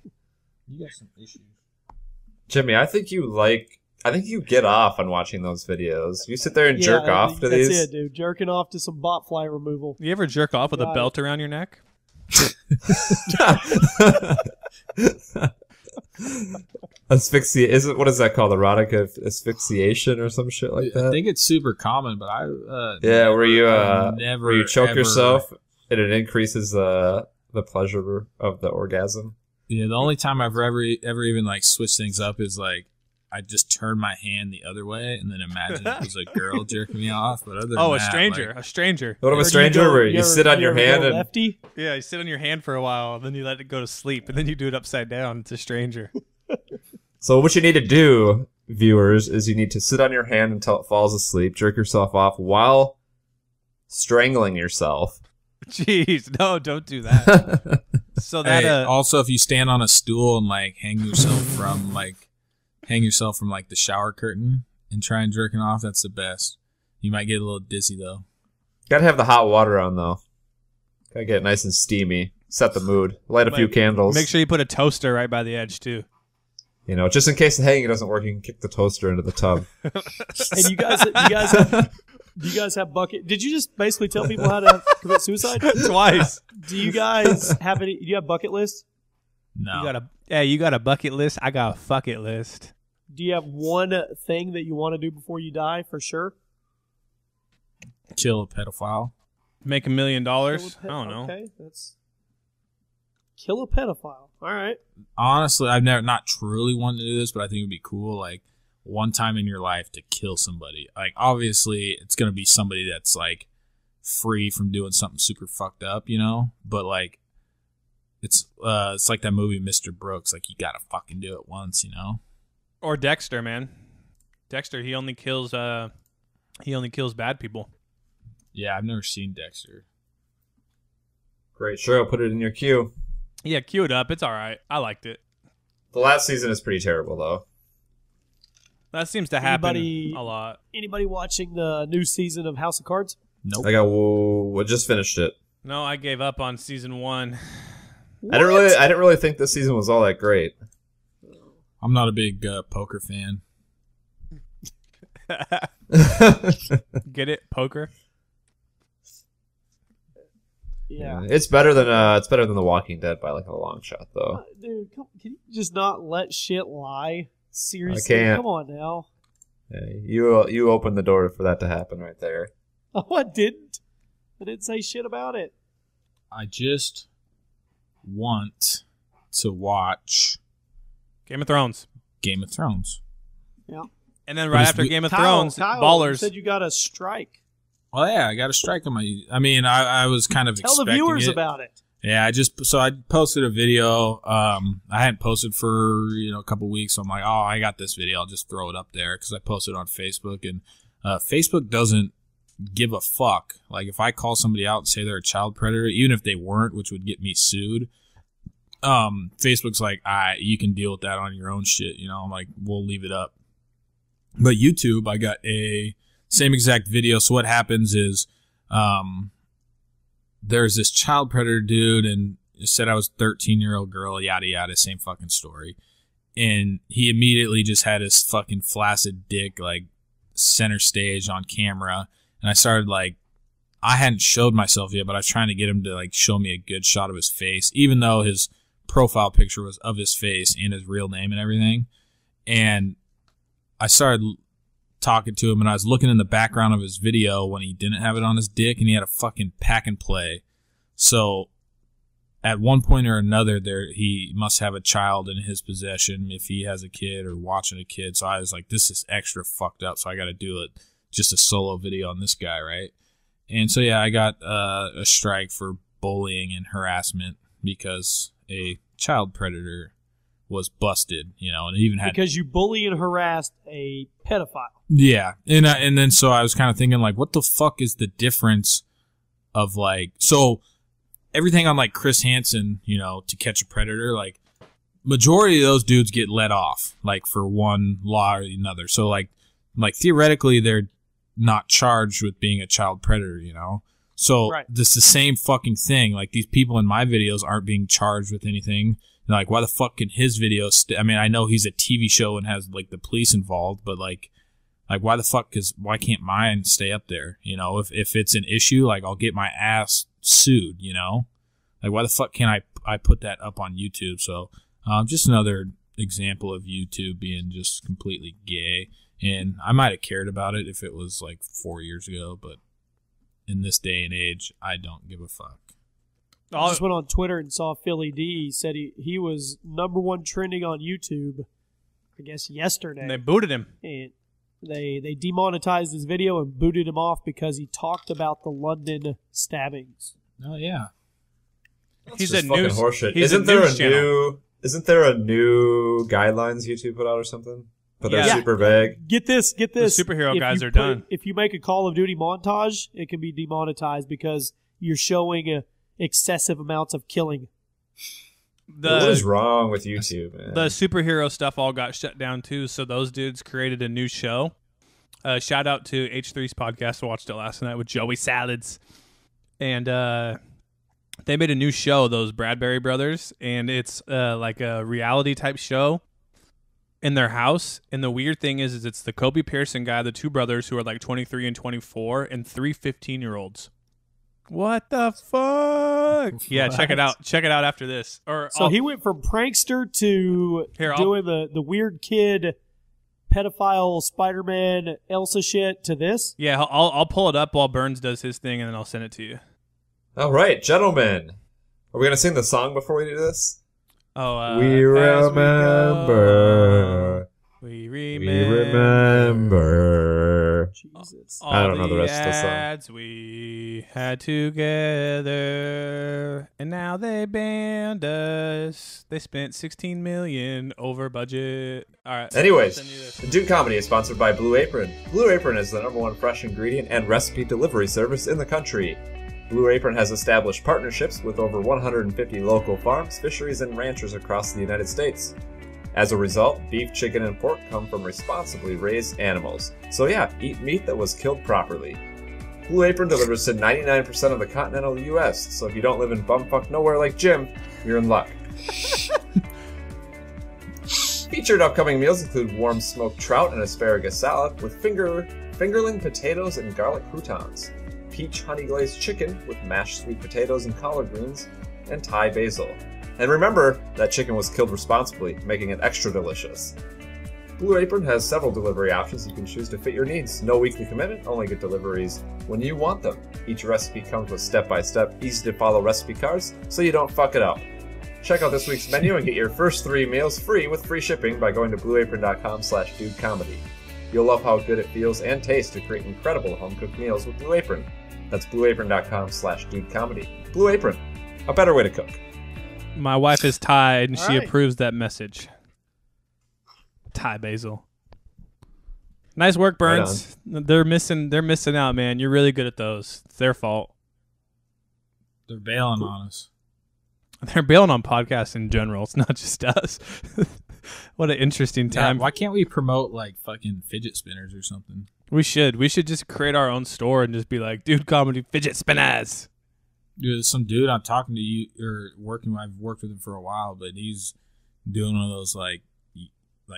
You got some issues. Jimmy, I think you get off on watching those videos. You sit there and jerk off to these. That's it, dude. Jerking off to some bot fly removal. You ever jerk off with a belt around your neck? What is that called? Erotic asphyxiation or some shit like that? I think it's super common, but where you choke yourself and it increases the pleasure of the orgasm. Yeah, the only time I've ever even like switched things up is like I just turn my hand the other way and then imagine it was a girl jerking me off. But other than a that, stranger. What of a stranger where you sit on your hand and lefty? Yeah, you sit on your hand for a while, and then you let it go to sleep, and then you do it upside down. It's a stranger. So what you need to do, viewers, is you need to sit on your hand until it falls asleep, jerk yourself off while strangling yourself. Jeez, no, don't do that. So that also, if you stand on a stool and like hang yourself from the shower curtain and try and jerking off, that's the best. You might get a little dizzy though. Gotta have the hot water on though. Gotta get it nice and steamy. Set the mood. Light a few candles. Make sure you put a toaster right by the edge too. You know, just in case the hanging doesn't work, you can kick the toaster into the tub. And do you guys have bucket? Did you just basically tell people how to commit suicide? Twice. Do you guys have any? Do you have bucket lists? No. You got a bucket list. I got a fuck it list. Do you have one thing that you want to do before you die for sure? Kill a pedophile. Make $1 million? I don't know. Okay, that's kill a pedophile. All right. Honestly, I've not truly wanted to do this, but I think it'd be cool. Like one time in your life to kill somebody. Like obviously, it's gonna be somebody that's like free from doing something super fucked up, you know. But like, it's like that movie Mr. Brooks. Like you gotta fucking do it once, you know. Or Dexter, man. Dexter, he only kills bad people. Yeah, I've never seen Dexter. Great show. I'll put it in your queue. Yeah, queue it up. It's all right. I liked it. The last season is pretty terrible, though. That seems to happen a lot. Anybody watching the new season of House of Cards? Nope. I just finished it. No, I gave up on season 1. I didn't really think this season was all that great. I'm not a big poker fan. Get it? Poker? Yeah. It's better than The Walking Dead by like a long shot, though. Dude, can you just not let shit lie? Seriously, I can't. Come on now. Yeah, you opened the door for that to happen right there. Oh, I didn't. I didn't say shit about it. I just want to watch Game of Thrones. Game of Thrones. Yeah. And then right after Game of Thrones, Kyle, Ballers. You said you got a strike. Oh yeah, I got a strike on my. I mean, I was kind of Tell expecting the viewers it. about it. Yeah, I posted a video. I hadn't posted for a couple weeks, so I'm like, oh, I got this video. I'll just throw it up there because I posted on Facebook, and Facebook doesn't give a fuck. Like if I call somebody out and say they're a child predator, even if they weren't, which would get me sued. Facebook's like, you can deal with that on your own shit. I'm like, we'll leave it up. But YouTube, I got a same exact video. So what happens is, there's this child predator dude and it said I was a 13-year-old girl, yada, yada, same fucking story. And he immediately just had his fucking flaccid dick, like, center stage on camera. And I started, like, I hadn't showed myself yet, but I was trying to get him to, like, show me a good shot of his face, even though his profile picture was of his face and his real name and everything. And I started talking to him, and I was looking in the background of his video when he didn't have it on his dick, and he had a fucking pack and play. So at one point or another, he must have a child in his possession if he has a kid or watching a kid. So I was like, this is extra fucked up, so I got to do it. Just a solo video on this guy, right? And so, yeah, I got a strike for bullying and harassment because a child predator was busted, and it even had... Because you bully and harassed a pedophile. Yeah, and then so I was kind of thinking, like, what the fuck is the difference of, like... So everything on, like, Chris Hansen, To Catch a Predator, like, majority of those dudes get let off, like, for one law or another. So, like theoretically, they're not charged with being a child predator, So right. This is the same fucking thing. Like, these people in my videos aren't being charged with anything. Like, why the fuck can his videos... I mean, I know he's a TV show and has, like, the police involved, but, like why the fuck why can't mine stay up there? If it's an issue, like, I'll get my ass sued, Like, why the fuck can't I put that up on YouTube? So, just another example of YouTube being just completely gay. And I might have cared about it if it was, like, 4 years ago, but in this day and age, I don't give a fuck. I just went on Twitter and saw Philly D. He said he was #1 trending on YouTube, I guess, yesterday. And they booted him. And they demonetized his video and booted him off because he talked about the London stabbings. Oh, yeah. He's a fucking horseshit. Isn't there a new guidelines YouTube put out or something? But they're super vague. Get this. The superhero guys are done. If you make a Call of Duty montage, it can be demonetized because you're showing excessive amounts of killing. What is wrong with YouTube, man? The superhero stuff all got shut down too, so those dudes created a new show. Shout out to H3's podcast. I watched it last night with Joey Salads. And they made a new show, those Bradbury brothers, and it's like a reality type show in their house. And the weird thing is it's the Kobe Pearson guy, the two brothers who are like 23 and 24, and 3 15-year-olds. What the fuck? Yeah, check it out. Check it out after this. He went from prankster to doing the weird kid, pedophile, Spider-Man, Elsa shit to this. Yeah, I'll pull it up while Burns does his thing, and then I'll send it to you. All right, gentlemen. Are we going to sing the song before we do this? We remember. We remember. Jesus. I don't know the rest of the song. Ads we had together, and now they banned us. They spent $16 million over budget. All right. Anyways, the Dude Comedy is sponsored by Blue Apron. Blue Apron is the #1 fresh ingredient and recipe delivery service in the country. Blue Apron has established partnerships with over 150 local farms, fisheries, and ranchers across the United States. As a result, beef, chicken, and pork come from responsibly raised animals. So yeah, eat meat that was killed properly. Blue Apron delivers to 99% of the continental U.S., so if you don't live in bumfuck nowhere like Jim, you're in luck. Featured upcoming meals include warm smoked trout and asparagus salad with fingerling potatoes and garlic croutons, peach honey glazed chicken with mashed sweet potatoes and collard greens, and Thai basil. And remember, that chicken was killed responsibly, making it extra delicious. Blue Apron has several delivery options you can choose to fit your needs. No weekly commitment, only get deliveries when you want them. Each recipe comes with step-by-step, easy-to-follow recipe cards, so you don't fuck it up. Check out this week's menu and get your first 3 meals free with free shipping by going to blueapron.com/DudeComedy. You'll love how good it feels and tastes to create incredible home-cooked meals with Blue Apron. That's blueapron.com/DudeComedy. Blue Apron, a better way to cook. My wife is Thai, and she right. approves that message. Thai basil. Nice work, Burns. Right They're missing out, man. You're really good at those. It's their fault. They're bailing on us. They're bailing on podcasts in general. It's not just us. What an interesting time. Yeah, why can't we promote like fucking fidget spinners or something? We should. We should just create our own store and just be like, Dude Comedy Fidget Spinners. Dude, some dude I'm talking to you or I've worked with him for a while, but he's doing one of those like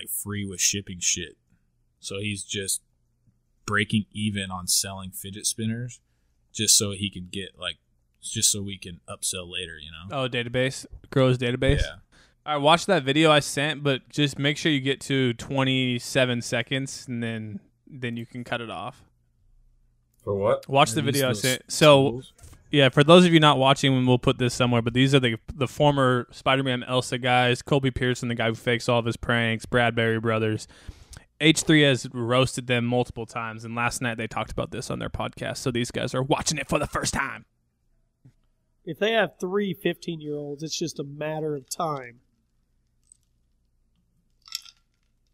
free with shipping shit. So he's just breaking even on selling fidget spinners just so he can get just so we can upsell later, Oh, database. Grows database. Yeah. All right, watch that video I sent, but just make sure you get to 27 seconds and then then you can cut it off. For what? Watch the Are these video. those So tools? yeah, for those of you not watching, we'll put this somewhere. But these are the former Spider-Man Elsa guys. Colby Pearson, the guy who fakes all of his pranks. Bradbury brothers. H3 has roasted them multiple times, and last night they talked about this on their podcast. So these guys are watching it for the first time. If they have 3 15-year-olds, it's just a matter of time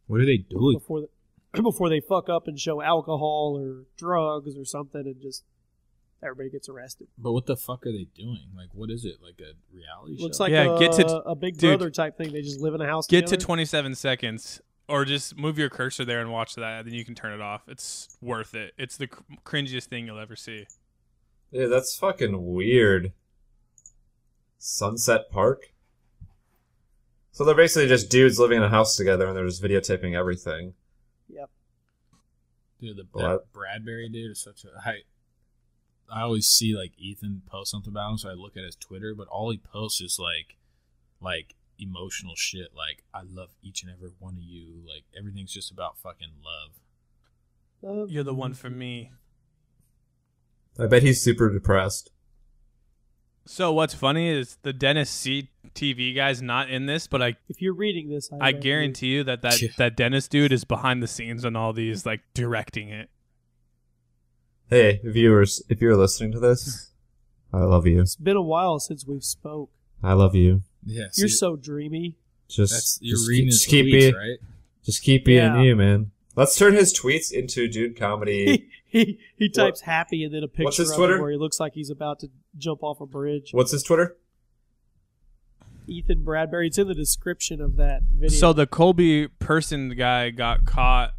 What are they doing? before they fuck up and show alcohol or drugs or something, and just everybody gets arrested. But what the fuck are they doing? Like, what is it? Like a reality show? Looks like Yeah, get to- a Big dude, Brother type thing. They just live in a house Get to together. 27 seconds, or just move your cursor there and watch that, then you can turn it off. It's worth it. It's the cringiest thing you'll ever see. Yeah, that's fucking weird. Sunset Park? So they're basically just dudes living in a house together and they're just videotaping everything. Yep. Dude, the What? Bradbury dude is such a... I always see, like, Ethan post something about him, so I look at his Twitter, but all he posts is, like emotional shit. Like, I love each and every one of you. Like, everything's just about fucking love. You're the one for me. I bet he's super depressed. So what's funny is the Dennis C TV guy's not in this, but If you're reading this, I guarantee you that Dennis dude is behind the scenes on all these, like, directing it. Hey, viewers, if you're listening to this, I love you. It's been a while since we've spoke. I love you. Yeah, You're so dreamy. you're reading his keep tweets, being, right? just keep being Yeah. you, man. Let's turn his tweets into Dude Comedy. He types happy and then a picture What's his of Twitter? him where he looks like he's about to jump off a bridge. What's his Twitter? Ethan Bradbury. It's in the description of that video. So the Colby Person guy got caught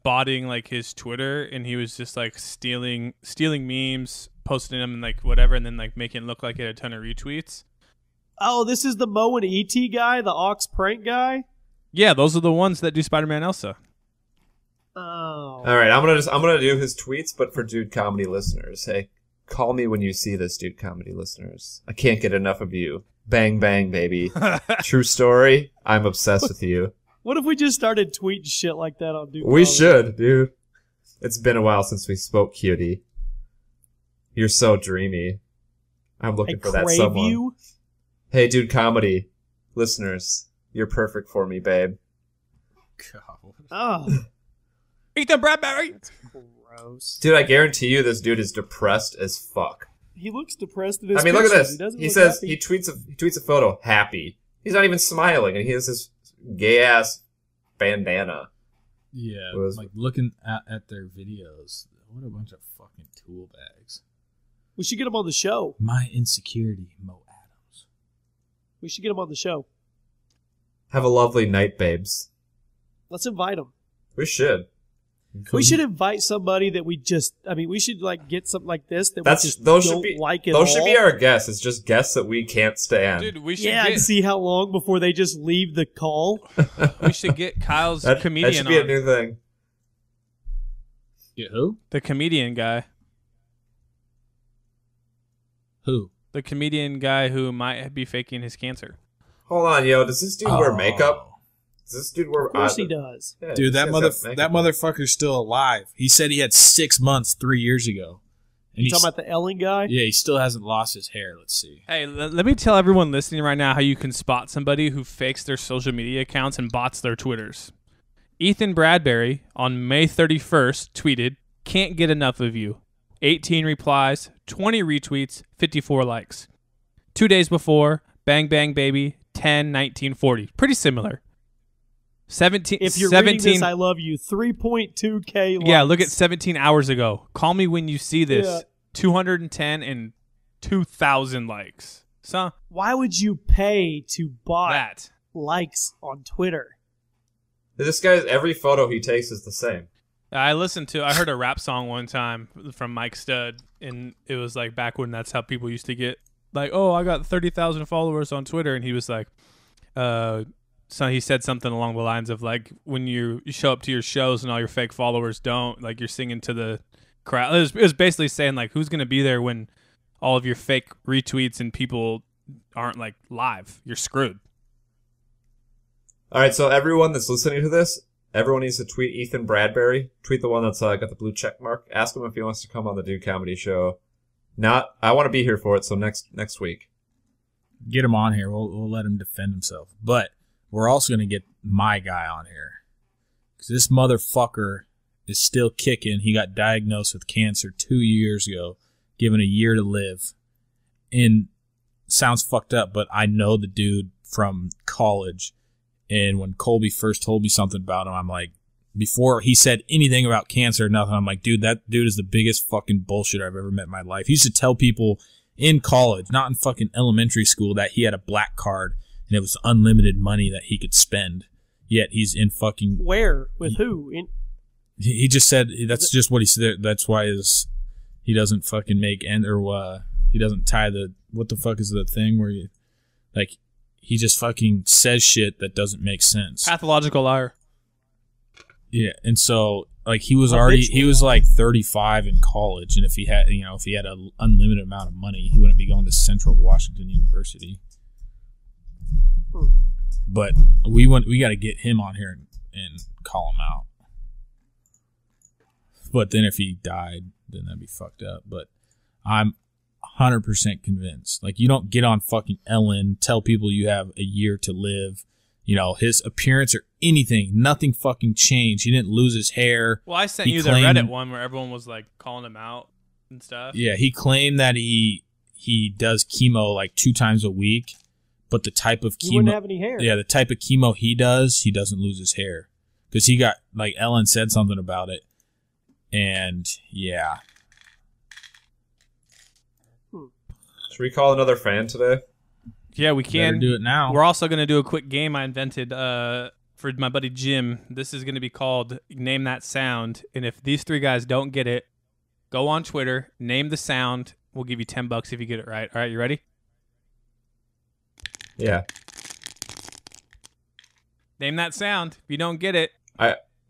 botting, like, his Twitter, and he was just, like, stealing memes, posting them and, like, whatever, and then, like, making it look like it had a ton of retweets. Oh, this is the Mo and E.T. guy, the Ox prank guy? Yeah, those are the ones that do Spider-Man Elsa. Oh. All right, I'm gonna do his tweets, but for Dude Comedy listeners. Hey, call me when you see this, Dude Comedy listeners. I can't get enough of you. Bang bang, baby. True story. I'm obsessed with you. What if we just started tweeting shit like that on Dude We Comedy? should, dude. It's been a while since we spoke, cutie. You're so dreamy. I'm I looking for that crave someone. you. Hey, Dude Comedy listeners, you're perfect for me, babe. God. Oh, Ethan Bradbury! gross. Dude, I guarantee you this dude is depressed as fuck. He looks depressed in his I mean, look at pictures. this. doesn't He look says happy. he tweets a photo happy. He's not even smiling, and he has this gay ass bandana. Yeah, What was- like looking at their videos. What a bunch of fucking tool bags. We should get him on the show. My insecurity, Mo Adams. We should get him on the show. Have a lovely night, babes. Let's invite him. We should. We should invite somebody that we just. I mean, we should like get something like this that That's we just those don't should be like at those should all. be our guests. It's just guests that we can't stand. Dude, we should Yeah, and see how long before they just leave the call. we should get Kyle's that comedian should be on. a new thing. Get who? The comedian guy. Who? The comedian guy who might be faking his cancer. Hold on, yo. Does this dude wear makeup? Oh. Does this dude wear? Of course he does. Yeah, Dude, this that guy's got makeup on. motherfucker's still alive. He said he had 6 months 3 years ago. And You talking about the Ellen guy? yeah, he still hasn't lost his hair. Let's see. Hey, let me tell everyone listening right now how you can spot somebody who fakes their social media accounts and bots their Twitters. Ethan Bradbury on May 31st tweeted, "Can't get enough of you." 18 replies, 20 retweets, 54 likes. 2 days before, Bang Bang Baby, 10, 19, 40. Pretty similar. 17. If you're 17, reading this, I love you. 3.2K likes. yeah, look at 17 hours ago. Call me when you see this. Yeah. 210 and 2,000 likes. So Why would you pay to buy that. likes on Twitter? This guy's every photo he takes is the same. I heard a rap song one time from Mike Stud, and it was like back when that's how people used to get, like, oh, I got 30,000 followers on Twitter, and he was like, so he said something along the lines of, like, when you show up to your shows and all your fake followers don't, like, you're singing to the crowd. It was basically saying, like, who's going to be there when all of your fake retweets and people aren't, like, live? You're screwed. All right, so everyone that's listening to this, everyone needs to tweet Ethan Bradbury. Tweet the one that's got the blue check mark. Ask him if he wants to come on the Dude Comedy Show. I want to be here for it, so next week. Get him on here. We'll let him defend himself. But we're also going to get my guy on here. Because this motherfucker is still kicking. He got diagnosed with cancer 2 years ago, given a year to live. And sounds fucked up, but I know the dude from college. And when Colby first told me something about him, I'm like, before he said anything about cancer or nothing, I'm like, dude, that dude is the biggest fucking bullshit I've ever met in my life. He used to tell people in college, not in fucking elementary school, that he had a black card and it was unlimited money that he could spend. Yet he's in fucking... Where? With who? He just said that's just what he said. That's why he doesn't fucking make he doesn't tie the... What the fuck is the thing where you... Like, he just fucking says shit that doesn't make sense. Pathological liar. Yeah, and so like he was like 35 in college, and if he had an unlimited amount of money, he wouldn't be going to Central Washington University. But we got to get him on here and call him out. But then if he died, then that'd be fucked up. But I'm 100% convinced. Like, you don't get on fucking Ellen, tell people you have a year to live. You know, his appearance or anything, nothing fucking changed. He didn't lose his hair. Well, I sent you the Reddit one where everyone was like calling him out and stuff. Yeah, he claimed that he does chemo like 2 times a week, but the type of chemo... He wouldn't have any hair. Yeah, the type of chemo he doesn't lose his hair. Because he got, like, Ellen said something about it. And, yeah. Should we call another fan today? Yeah, we can. Better do it now. We're also going to do a quick game I invented for my buddy Jim. This is going to be called Name That Sound. And if these 3 guys don't get it, go on Twitter, name the sound. We'll give you $10 if you get it right. All right, you ready? Yeah. Name that sound. If you don't get it.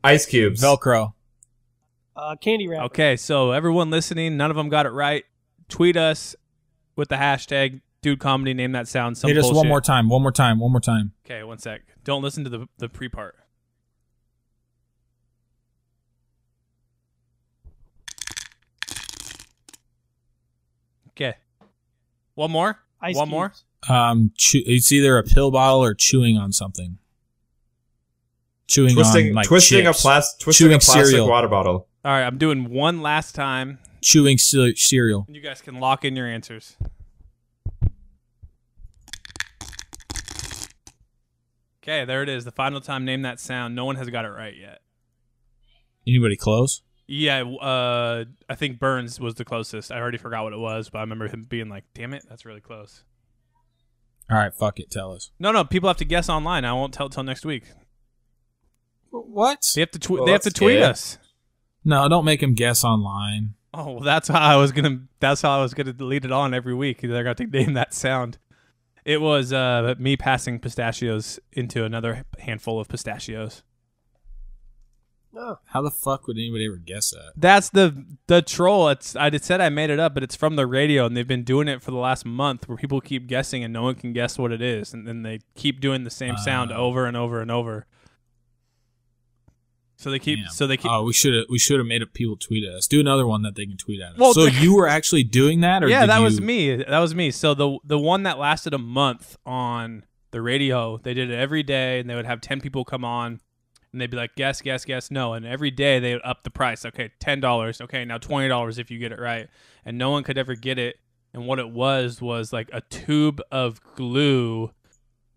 Ice cubes. Velcro. Candy wrapper. Okay, so everyone listening, none of them got it right. Tweet us with the hashtag DudeComedy. Name that sound. Some Hit us bullshit. one more time. Okay, one sec. Don't listen to the pre-part. Okay. One more? Ice One cubes. more? It's either a pill bottle or chewing on something. Twisting a chips. plastic cereal. water bottle. All right, I'm doing one last time. Chewing cereal. And you guys can lock in your answers. Okay, there it is. The final time. Name that sound. No one has got it right yet. Anybody close? Yeah, I think Burns was the closest. I already forgot what it was, but I remember him being like, damn it, that's really close. All right, fuck it. Tell us. No, people have to guess online. I won't tell till next week. What? They have to they have to tweet us. No, don't make them guess online. Oh, well, that's how I was gonna lead it on every week. They're gonna to name that sound. It was me passing pistachios into another handful of pistachios. Oh. How the fuck would anybody ever guess that? That's the troll. I said I made it up, but it's from the radio, and they've been doing it for the last month, where people keep guessing and no one can guess what it is, and then they keep doing the same sound over and over and over. So they keep. Oh, we should have made up people tweet at us. Do another one that they can tweet at us. Well, so you were actually doing that, or yeah, that was me. That was me. So the one that lasted a month on the radio, they did it every day, and they would have 10 people come on. And they'd be like, guess, no. And every day they would up the price. Okay, $10. Okay, now $20 if you get it right. And no one could ever get it. And what it was like a tube of glue,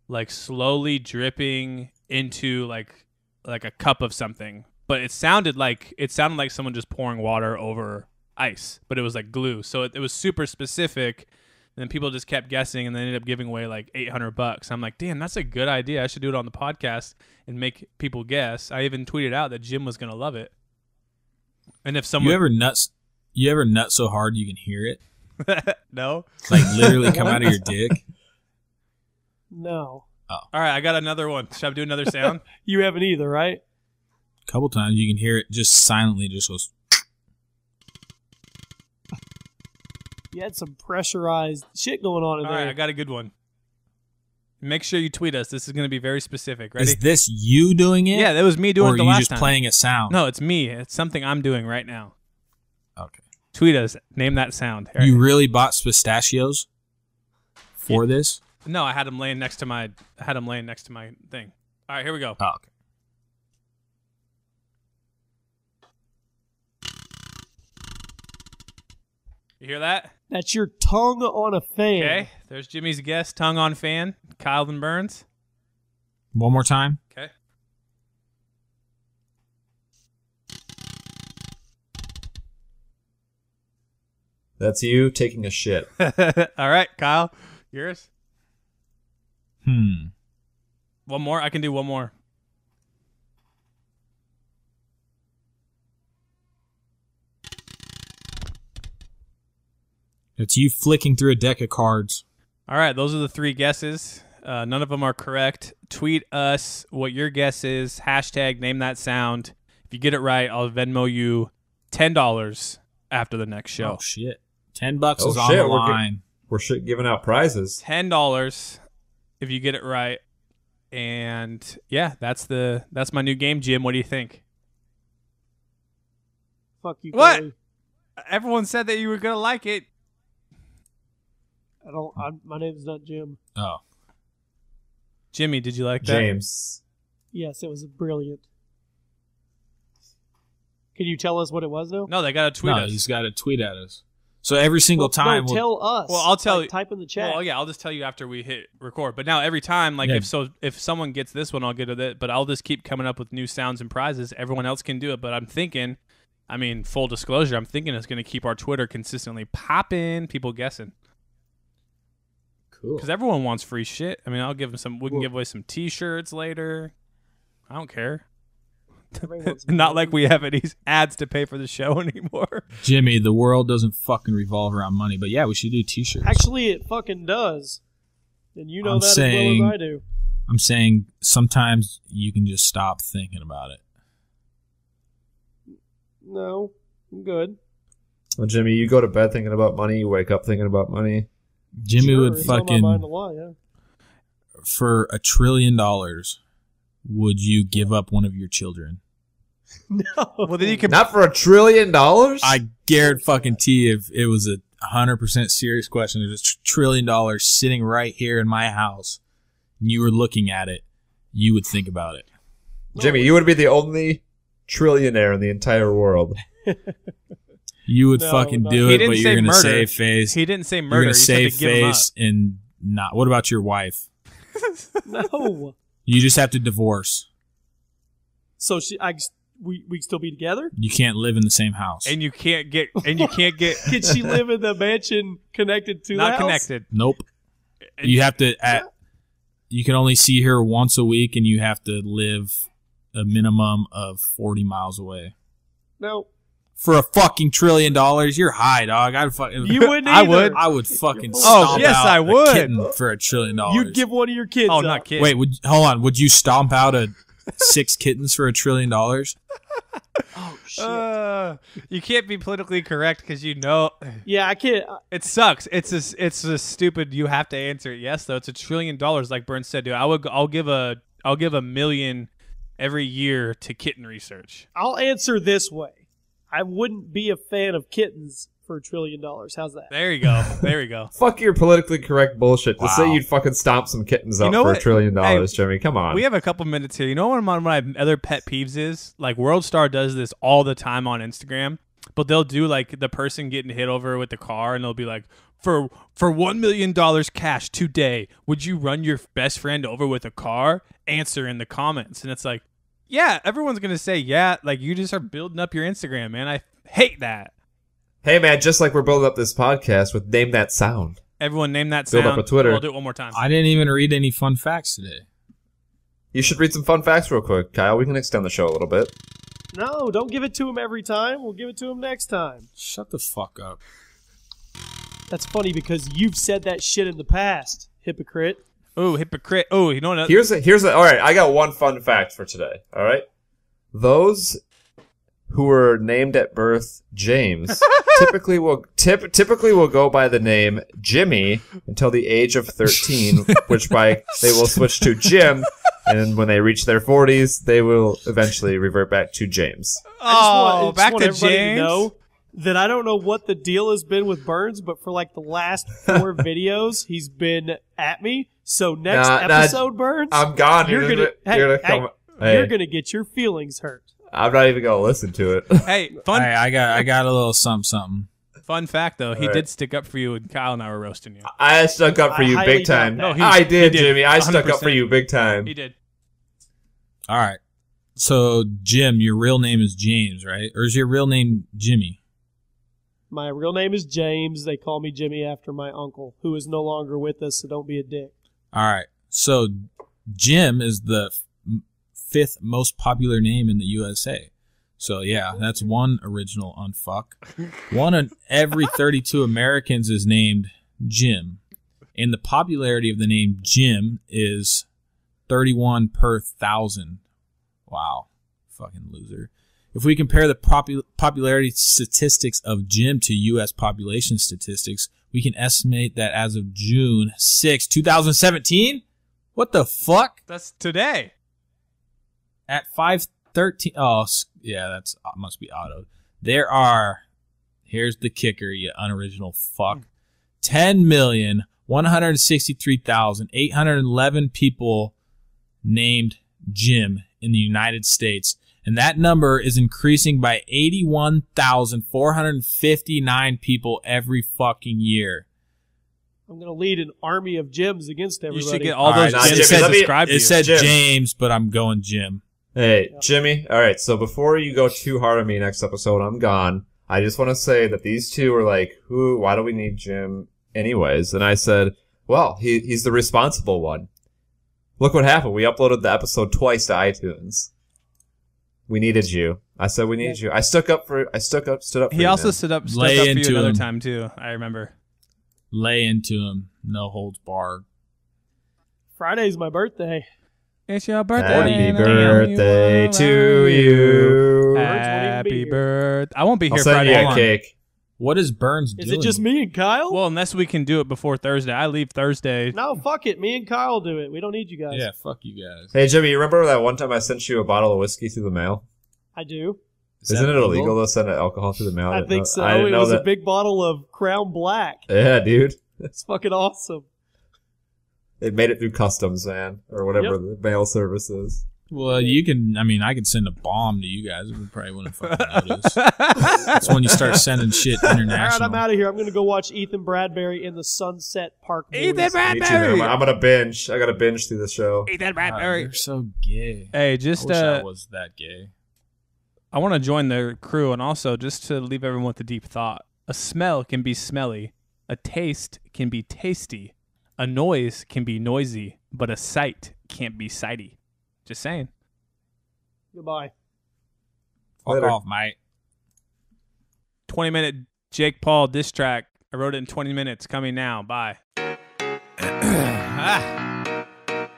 like slowly dripping into like a cup of something. But it sounded like someone just pouring water over ice. But it was like glue. So it was super specific. And then people just kept guessing, and they ended up giving away like $800. I'm like, damn, that's a good idea. I should do it on the podcast and make people guess. I even tweeted out that Jim was gonna love it. And if someone you ever nut so hard you can hear it, no, like literally come out of your dick. No. Oh, all right, I got another one. Should I do another sound? You haven't either, right? A couple times you can hear it just silently, just goes. You had some pressurized shit going on in All there. right, I got a good one. Make sure you tweet us. This is going to be very specific. Ready? Is this you doing it? Yeah, that was me doing or it the are you last just time. playing a sound? No, it's me. It's something I'm doing right now. Okay. Tweet us. Name that sound. You really bought pistachios for this? No, I had them laying next to my thing. All right, here we go. Oh, okay. You hear that? That's your tongue on a fan. Okay. There's Jimmy's guess. Tongue on fan. Kyle and Burns. One more time. Okay. That's you taking a shit. All right, Kyle. Yours? One more? I can do one more. It's you flicking through a deck of cards. All right, those are the 3 guesses. None of them are correct. Tweet us what your guess is. Hashtag name that sound. If you get it right, I'll Venmo you $10 after the next show. Oh, shit. $10 is on shit, the line. We're giving out prizes. $10 if you get it right. And yeah, that's my new game, Jim. What do you think? Fuck you, What? Corey. Everyone said that you were going to like it. My name's not Jim. Oh. Jimmy, did you like that? James. Yes, it was brilliant. Can you tell us what it was now? No, they got to tweet No, us. he's got to tweet at us. So every single time... No, tell us. Well, I'll tell Like, you. Type in the chat. Well, yeah, I'll just tell you after we hit record. But now every time, like Yeah. if someone gets this one, I'll get it. But I'll just keep coming up with new sounds and prizes. Everyone else can do it. But I'm thinking, full disclosure, I'm thinking it's going to keep our Twitter consistently popping, people guessing. Cool. Because everyone wants free shit. I'll give them some. We can give away some T-shirts later. I don't care. Everyone's Not like we have any ads to pay for the show anymore. Jimmy, the world doesn't fucking revolve around money. But yeah, we should do T-shirts. Actually, it fucking does. And you know I'm that saying- as well as I do. I'm saying sometimes you can just stop thinking about it. No, I'm good. Well, Jimmy, you go to bed thinking about money. You wake up thinking about money. Jimmy Sure, would it's on my fucking... mind a lot, yeah. For $1 trillion, would you give up one of your children? No. Well, then you can. Not for $1 trillion? I guarantee you if it was a 100% serious question, there's $1 trillion sitting right here in my house, and you were looking at it, you would think about it. Jimmy, you would be the only trillionaire in the entire world. You would No, fucking no. do He it, didn't but say you're going to murder. save face. He didn't say You're murder. going to He said save to give him up. face and not. What about your wife? No. You just have to divorce. So we still be together? You can't live in the same house. And you can't get. Can she live in the mansion connected to the Not house? connected. Nope. You have to. You can only see her once a week, and you have to live a minimum of 40 miles away. No. For a fucking $1 trillion, you're high, dog. I'd fucking. You wouldn't I either. would. I would fucking. Oh, Stomp yes, out I a would. kitten for $1 trillion. You'd give one of your kids Oh, up. not kidding. Wait, hold on. Would you stomp out 6 kittens for $1 trillion? Oh, shit. You can't be politically correct because you know Yeah, I can't. it sucks. It's a stupid. You have to answer it yes though. It's $1 trillion, like Burns said. Dude, I'll give $1 million every year to kitten research. I'll answer this way. I wouldn't be a fan of kittens for $1 trillion. How's that? There you go. There you go. Fuck your politically correct bullshit. To Wow. say you'd fucking stomp some kittens You up know for what? $1 trillion, Hey, Jimmy. Come on. We have a couple minutes here. You know what one of my other pet peeves is? Like WorldStar does this all the time on Instagram, but they'll do like the person getting hit over with the car, and they'll be like, for $1 million cash today, would you run your best friend over with a car? Answer in the comments. And it's like, yeah, everyone's going to say, yeah, like you just are building up your Instagram, man. I hate that. Hey, man, just like we're building up this podcast with Name That Sound. Everyone name that Build sound. up a Twitter. I'll do it one more time. I didn't even read any fun facts today. You should read some fun facts real quick, Kyle. We can extend the show a little bit. No, don't give it to him every time. We'll give it to him next time. Shut the fuck up. That's funny because you've said that shit in the past, hypocrite. Oh, hypocrite. Oh, you know what? Here's a all right, I got one fun fact for today, all right? Those who were named at birth James typically will go by the name Jimmy until the age of 13, which they will switch to Jim, and when they reach their 40s, they will eventually revert back to James. I back want to everybody James. To know that I don't know what the deal has been with Burns, but for like the last 4 videos, he's been at me. So next episode, Burns, I'm gone. You're gonna get your feelings hurt. I'm not even gonna listen to it. Hey, fun. Hey, I got a little something. Fun fact, though, he All right. did stick up for you, and Kyle and I were roasting you. I stuck up for I you highly big time. doubt that. No, I did, he did, Jimmy. I stuck up for 100%. you big time. He did. All right. So, Jim, your real name is James, right? Or is your real name Jimmy? My real name is James. They call me Jimmy after my uncle, who is no longer with us, so don't be a dick. All right. So, Jim is the 5th most popular name in the USA. So, yeah, that's one original unfuck. One in every 32 Americans is named Jim. And the popularity of the name Jim is 31 per 1,000. Wow. Fucking loser. If we compare the popularity statistics of Jim to U.S. population statistics, we can estimate that as of June 6, 2017? What the fuck? That's today. At 513. Oh, yeah, that's must be auto. There are, here's the kicker, you unoriginal fuck. 10,163,811 people named Jim in the United States. And that number is increasing by 81,459 people every fucking year. I'm going to lead an army of Jims against everybody. You should get all right, those Jimmy, Jims to let me- subscribe to you. It said Jim. James, but I'm going Jim. Hey, Jimmy. All right, so before you go too hard on me next episode, I'm gone. I just want to say that these two were like, why do we need Jim anyways? And I said, well, he's the responsible one. Look what happened. We uploaded the episode twice to iTunes. We needed you. I said we need you. I stood up for He you, also man. stood up for Lay you into another him. time, too. I remember. Lay into him. No holds barred. Friday's my birthday. It's your birthday. Happy and I birthday know to you. you. Happy here. birthday. I won't be I'll here send Friday. you Hold a on. cake. What is Burns Is doing? it just me and Kyle? Well, unless we can do it before Thursday. I leave Thursday. No, fuck it. Me and Kyle do it. We don't need you guys. Yeah, fuck you guys. Hey, Jimmy, you remember that one time I sent you a bottle of whiskey through the mail? I do. Is Isn't that it illegal to send alcohol through the mail? I think so. I didn't It know was that. a big bottle of Crown Black. Yeah, dude. It's fucking awesome. It made it through customs, man, or whatever the mail service is. Well, you can. I mean, I could send a bomb to you guys. We probably wouldn't fucking notice. That's when you start sending shit All right, international. I'm out of here. I'm going to go watch Ethan Bradbury in the Sunset Park Boys. Ethan Me too, Bradbury. man. I'm gonna binge. I gotta binge through the show. Ethan Wow, Bradbury. you're so gay. Hey, I just wish I was that gay. I want to join the crew, and also just to leave everyone with a deep thought. A smell can be smelly. A taste can be tasty. A noise can be noisy. But a sight can't be sighty. Just saying. Goodbye. Fuck Later. off, mate. 20-minute Jake Paul diss track. I wrote it in 20 minutes. Coming now. Bye.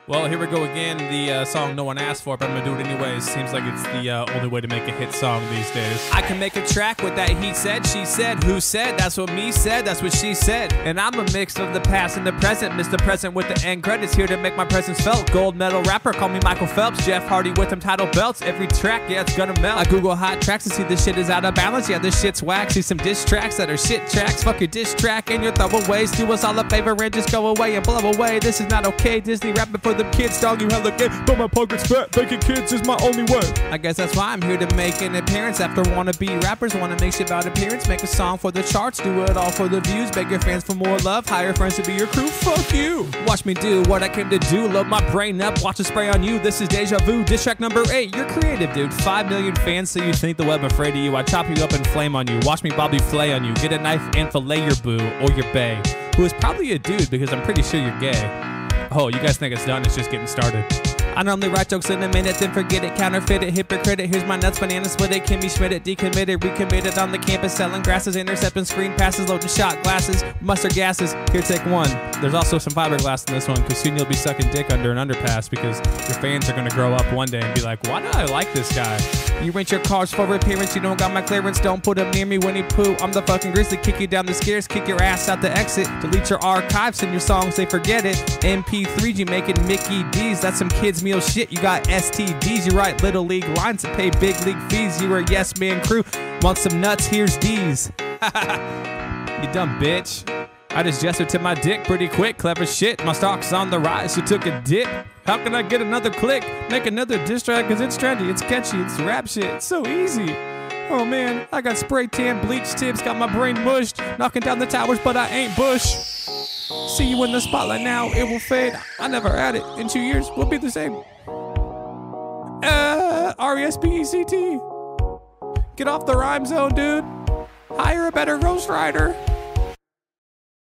Well, here we go again. The song no one asked for, but I'm going to do it anyways. Seems like it's the only way to make a hit song these days. I can make a track with that he said, she said, who said, that's what me said, that's what she said. And I'm a mix of the past and the present. Mr. Present with the end credits here to make my presence felt. Gold medal rapper, call me Michael Phelps. Jeff Hardy with them title belts. Every track, yeah, it's gonna melt. I Google hot tracks to see this shit is out of balance. Yeah, this shit's whack. See some diss tracks that are shit tracks. Fuck your diss track and your throwaways. Do us all a favor and just go away and blow away. This is not okay. Disney rapping for the kids, dog, you hella gay. But my pocket's fat, making kids is my only way. I guess that's why I'm here to make an appearance. After wannabe rappers wanna make shit about appearance. Make a song for the charts, do it all for the views. Beg your fans for more love, hire friends to be your crew. Fuck you. Watch me do what I came to do. Load my brain up, watch it spray on you. This is Deja Vu, diss track number 8. You're creative, dude. 5 million fans, so you think the web afraid of you. I chop you up and flame on you. Watch me Bobby Flay on you. Get a knife and fillet your boo or your bae, who is probably a dude because I'm pretty sure you're gay. Oh, you guys think it's done? It's just getting started. I normally write jokes in a minute, then forget it, counterfeit it, hypocrite it. Here's my nuts, bananas, split it, Kimmy Schmidt it, decommitted, recommitted on the campus, selling grasses, intercepting screen passes, loading shot glasses, mustard gases. Here, take one. There's also some fiberglass in this one, because soon you'll be sucking dick under an underpass, because your fans are going to grow up one day and be like, why do I like this guy? You rent your cars for repairs, you don't got my clearance, don't put him near me when he poo. I'm the fucking grizzly, kick you down the stairs, kick your ass out the exit, delete your archives, send your songs, they forget it. MP3s, you making Mickey D's, that's some kids meal shit. You got STDs, you write little league lines that pay big league fees. You are a yes man crew, want some nuts, here's D's. You dumb bitch. I just gestured to my dick pretty quick, clever shit. My stock's on the rise, you took a dip. How can I get another click? Make another diss track, cause it's trendy, it's catchy, it's rap shit, it's so easy. Oh man, I got spray tan, bleach tips, got my brain mushed. Knocking down the towers, but I ain't Bush. See you in the spotlight now, it will fade. I never had it, in 2 years, we'll be the same. RESPECT. Get off the rhyme zone, dude. Hire a better ghostwriter.